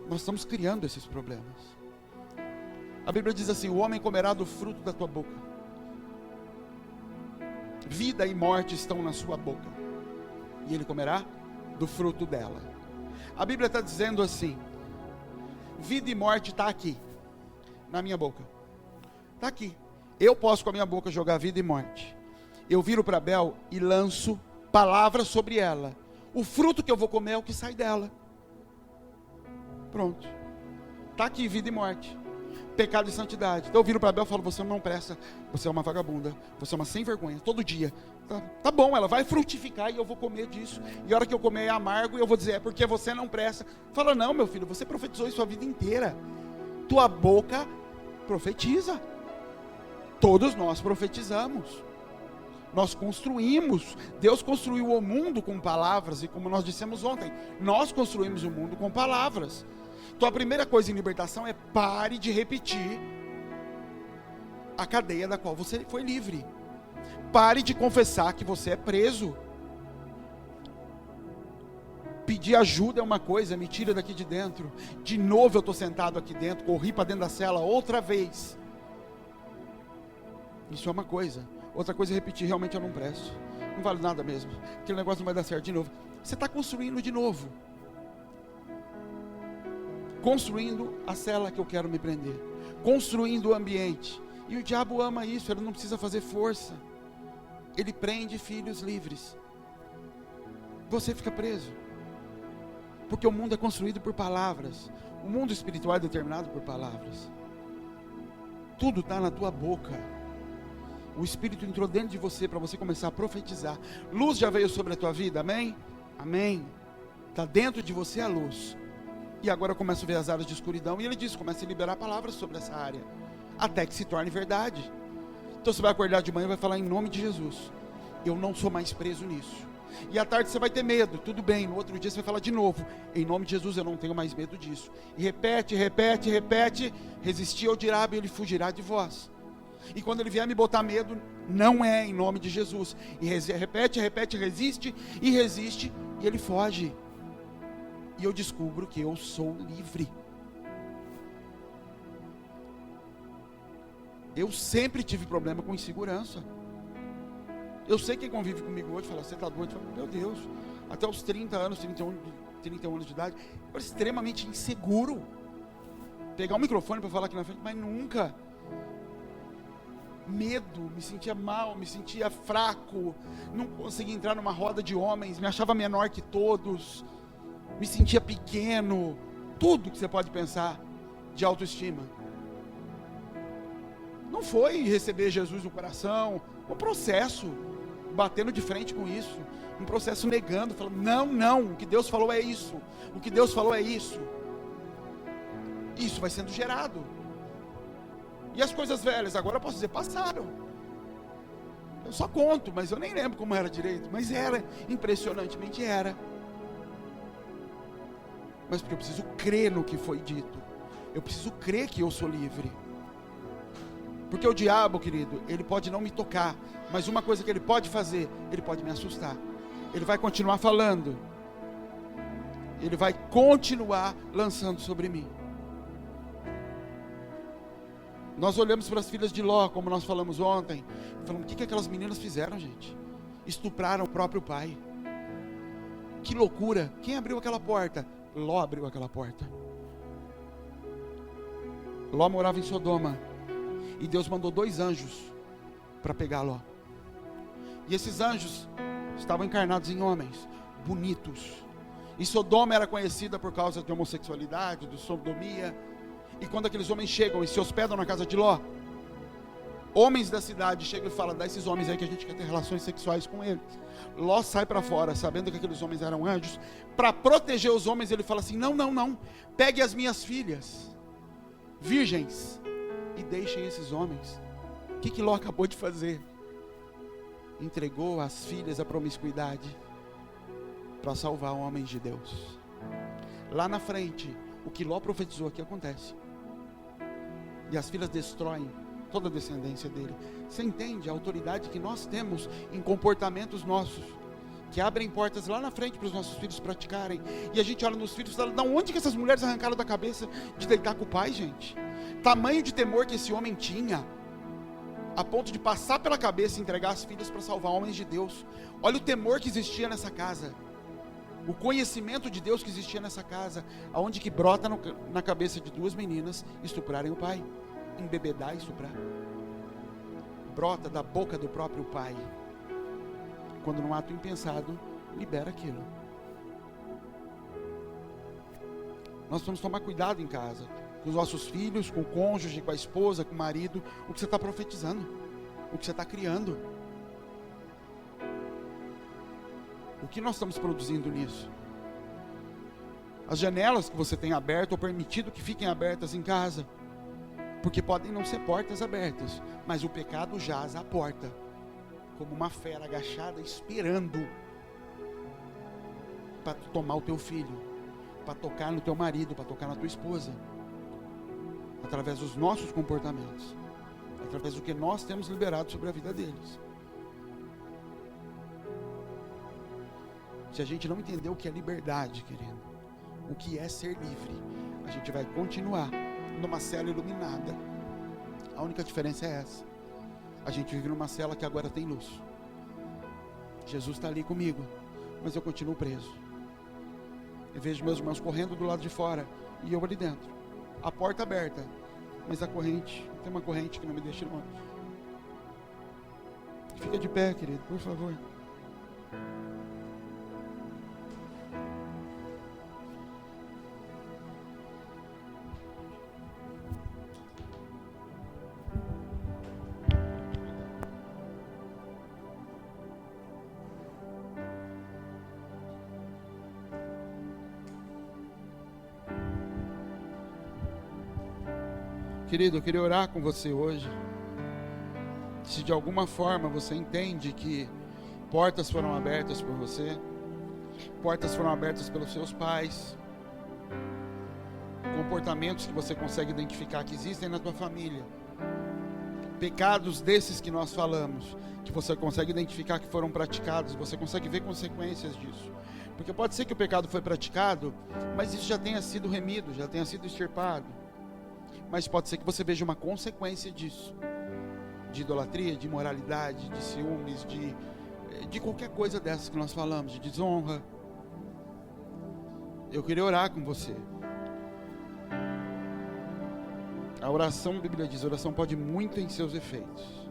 Nós estamos criando esses problemas. A Bíblia diz assim, o homem comerá do fruto da tua boca. Vida e morte estão na sua boca. E ele comerá do fruto dela. A Bíblia está dizendo assim, vida e morte está aqui, na minha boca. Está aqui. Eu posso com a minha boca jogar vida e morte. Eu viro para Bel e lanço palavras sobre ela. O fruto que eu vou comer é o que sai dela. Pronto. Está aqui vida e morte. Pecado e santidade. Então eu viro para Bel e falo, você não presta, você é uma vagabunda, você é uma sem vergonha, todo dia. Tá bom, ela vai frutificar e eu vou comer disso. E a hora que eu comer é amargo e eu vou dizer, é porque você não presta. Fala, não meu filho, você profetizou isso a vida inteira. Tua boca profetiza. Todos nós profetizamos. Nós construímos. Deus construiu o mundo com palavras. E como nós dissemos ontem, nós construímos o mundo com palavras. Então a primeira coisa em libertação é pare de repetir a cadeia da qual você foi livre. Pare de confessar que você é preso. Pedir ajuda é uma coisa, me tira daqui de dentro. De novo eu estou sentado aqui dentro, corri para dentro da cela outra vez. Isso é uma coisa. Outra coisa é repetir, realmente eu não presto. Não vale nada mesmo. Aquele negócio não vai dar certo de novo. Você está construindo de novo. Construindo a cela que eu quero me prender. Construindo o ambiente. E o diabo ama isso, ele não precisa fazer força. Ele prende filhos livres. Você fica preso. Porque o mundo é construído por palavras. O mundo espiritual é determinado por palavras. Tudo está na tua boca. O Espírito entrou dentro de você para você começar a profetizar. Luz já veio sobre a tua vida, amém? Amém. Está dentro de você a luz. E agora eu começo a ver as áreas de escuridão. E ele diz, comece a liberar palavras sobre essa área. Até que se torne verdade. Então você vai acordar de manhã e vai falar em nome de Jesus. Eu não sou mais preso nisso. E à tarde você vai ter medo, tudo bem. No outro dia você vai falar de novo. Em nome de Jesus eu não tenho mais medo disso. E repete, repete, repete. Resistir ao diabo e ele fugirá de vós. E quando ele vier me botar medo, não é em nome de Jesus. E repete, repete, resiste e resiste. E ele foge. E eu descubro que eu sou livre. Eu sempre tive problema com insegurança. Eu sei quem convive comigo hoje fala, você está doido? Eu falo, meu Deus, até os 30 anos, 31 anos de idade, eu era extremamente inseguro. Pegar um microfone para falar aqui na frente, mas nunca. Medo, me sentia mal, me sentia fraco, não conseguia entrar numa roda de homens, me achava menor que todos, me sentia pequeno, tudo que você pode pensar de autoestima. Não foi receber Jesus no coração, um processo, batendo de frente com isso, um processo negando, falando, não, o que Deus falou é isso, o que Deus falou é isso. Isso vai sendo gerado. E as coisas velhas, agora eu posso dizer, passaram. Eu só conto, mas eu nem lembro como era direito, mas era, impressionantemente era. Mas porque eu preciso crer no que foi dito, eu preciso crer que eu sou livre. Porque o diabo, querido, ele pode não me tocar, mas uma coisa que ele pode fazer, ele pode me assustar. Ele vai continuar falando. Ele vai continuar lançando sobre mim. Nós olhamos para as filhas de Ló, como nós falamos ontem, e falamos, o que aquelas meninas fizeram, gente? Estupraram o próprio pai. Que loucura. Quem abriu aquela porta? Ló abriu aquela porta. Ló morava em Sodoma. E Deus mandou 2 anjos para pegar Ló. E esses anjos estavam encarnados em homens bonitos. E Sodoma era conhecida por causa de homossexualidade, de sodomia. E quando aqueles homens chegam e se hospedam na casa de Ló, Homens da cidade chegam e falam: dá esses homens aí que a gente quer ter relações sexuais com eles. Ló sai para fora, sabendo que aqueles homens eram anjos. Para proteger os homens, ele fala assim: não, pegue as minhas filhas, virgens, e deixem esses homens. O que Ló acabou de fazer? Entregou as filhas à promiscuidade para salvar homens de Deus. Lá na frente, o que Ló profetizou aqui acontece. E as filhas destroem toda a descendência dele. Você entende a autoridade que nós temos em comportamentos nossos, que abrem portas lá na frente para os nossos filhos praticarem. E a gente olha nos filhos e fala: da onde que essas mulheres arrancaram da cabeça de deitar com o pai, gente? Tamanho de temor que esse homem tinha, a ponto de passar pela cabeça e entregar as filhas para salvar homens de Deus. Olha o temor que existia nessa casa, o conhecimento de Deus que existia nessa casa, aonde que brota na cabeça de duas meninas estuprarem o pai, embebedar e estuprar. Brota da boca do próprio pai, quando num ato impensado libera aquilo. Nós precisamos tomar cuidado em casa, com os nossos filhos, com o cônjuge, com a esposa, com o marido, o que você está profetizando, o que você está criando, o que nós estamos produzindo nisso. As janelas que você tem aberto ou permitido que fiquem abertas em casa, porque podem não ser portas abertas, mas o pecado jaz à porta, como uma fera agachada esperando para tomar o teu filho, para tocar no teu marido, para tocar na tua esposa, através dos nossos comportamentos, através do que nós temos liberado sobre a vida deles. Se a gente não entender o que é liberdade, querido, o que é ser livre, a gente vai continuar numa cela iluminada. A única diferença é essa: a gente vive numa cela que agora tem luz. Jesus está ali comigo, mas eu continuo preso. Eu vejo meus irmãos correndo do lado de fora e eu ali dentro, a porta aberta, mas a corrente, tem uma corrente que não me deixa longe. Fica de pé, querido, por favor. Querido, eu queria orar com você hoje. Se de alguma forma você entende que portas foram abertas por você, portas foram abertas pelos seus pais, comportamentos que você consegue identificar que existem na tua família, pecados desses que nós falamos, que você consegue identificar que foram praticados, você consegue ver consequências disso. Porque pode ser que o pecado foi praticado, mas isso já tenha sido remido, já tenha sido extirpado. Mas pode ser que você veja uma consequência disso, de idolatria, de imoralidade, de ciúmes, de qualquer coisa dessas que nós falamos, de desonra. Eu queria orar com você. A oração, a Bíblia diz, a oração pode muito em seus efeitos.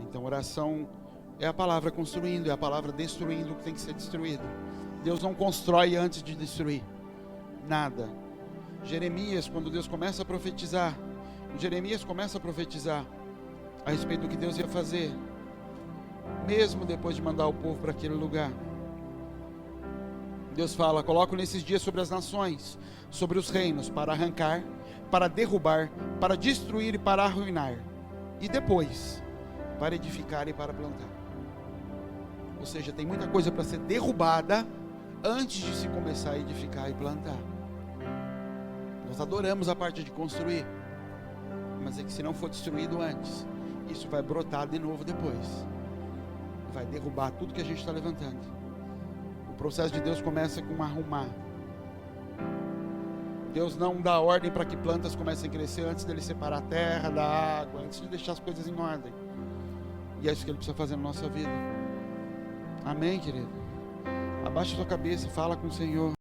Então oração é a palavra construindo, é a palavra destruindo o que tem que ser destruído. Deus não constrói antes de destruir nada. Jeremias, quando Deus começa a profetizar, Jeremias começa a profetizar a respeito do que Deus ia fazer, mesmo depois de mandar o povo para aquele lugar. Deus fala: coloco nesses dias sobre as nações, sobre os reinos, para arrancar, para derrubar, para destruir e para arruinar, e depois para edificar e para plantar. Ou seja, tem muita coisa para ser derrubada antes de se começar a edificar e plantar. Nós adoramos a parte de construir, mas é que se não for destruído antes, isso vai brotar de novo depois, vai derrubar tudo que a gente está levantando. O processo de Deus começa com arrumar. Deus não dá ordem para que plantas comecem a crescer antes dele separar a terra da água, antes de deixar as coisas em ordem. E é isso que ele precisa fazer na nossa vida. Amém, querido? Abaixa a sua cabeça e fala com o Senhor.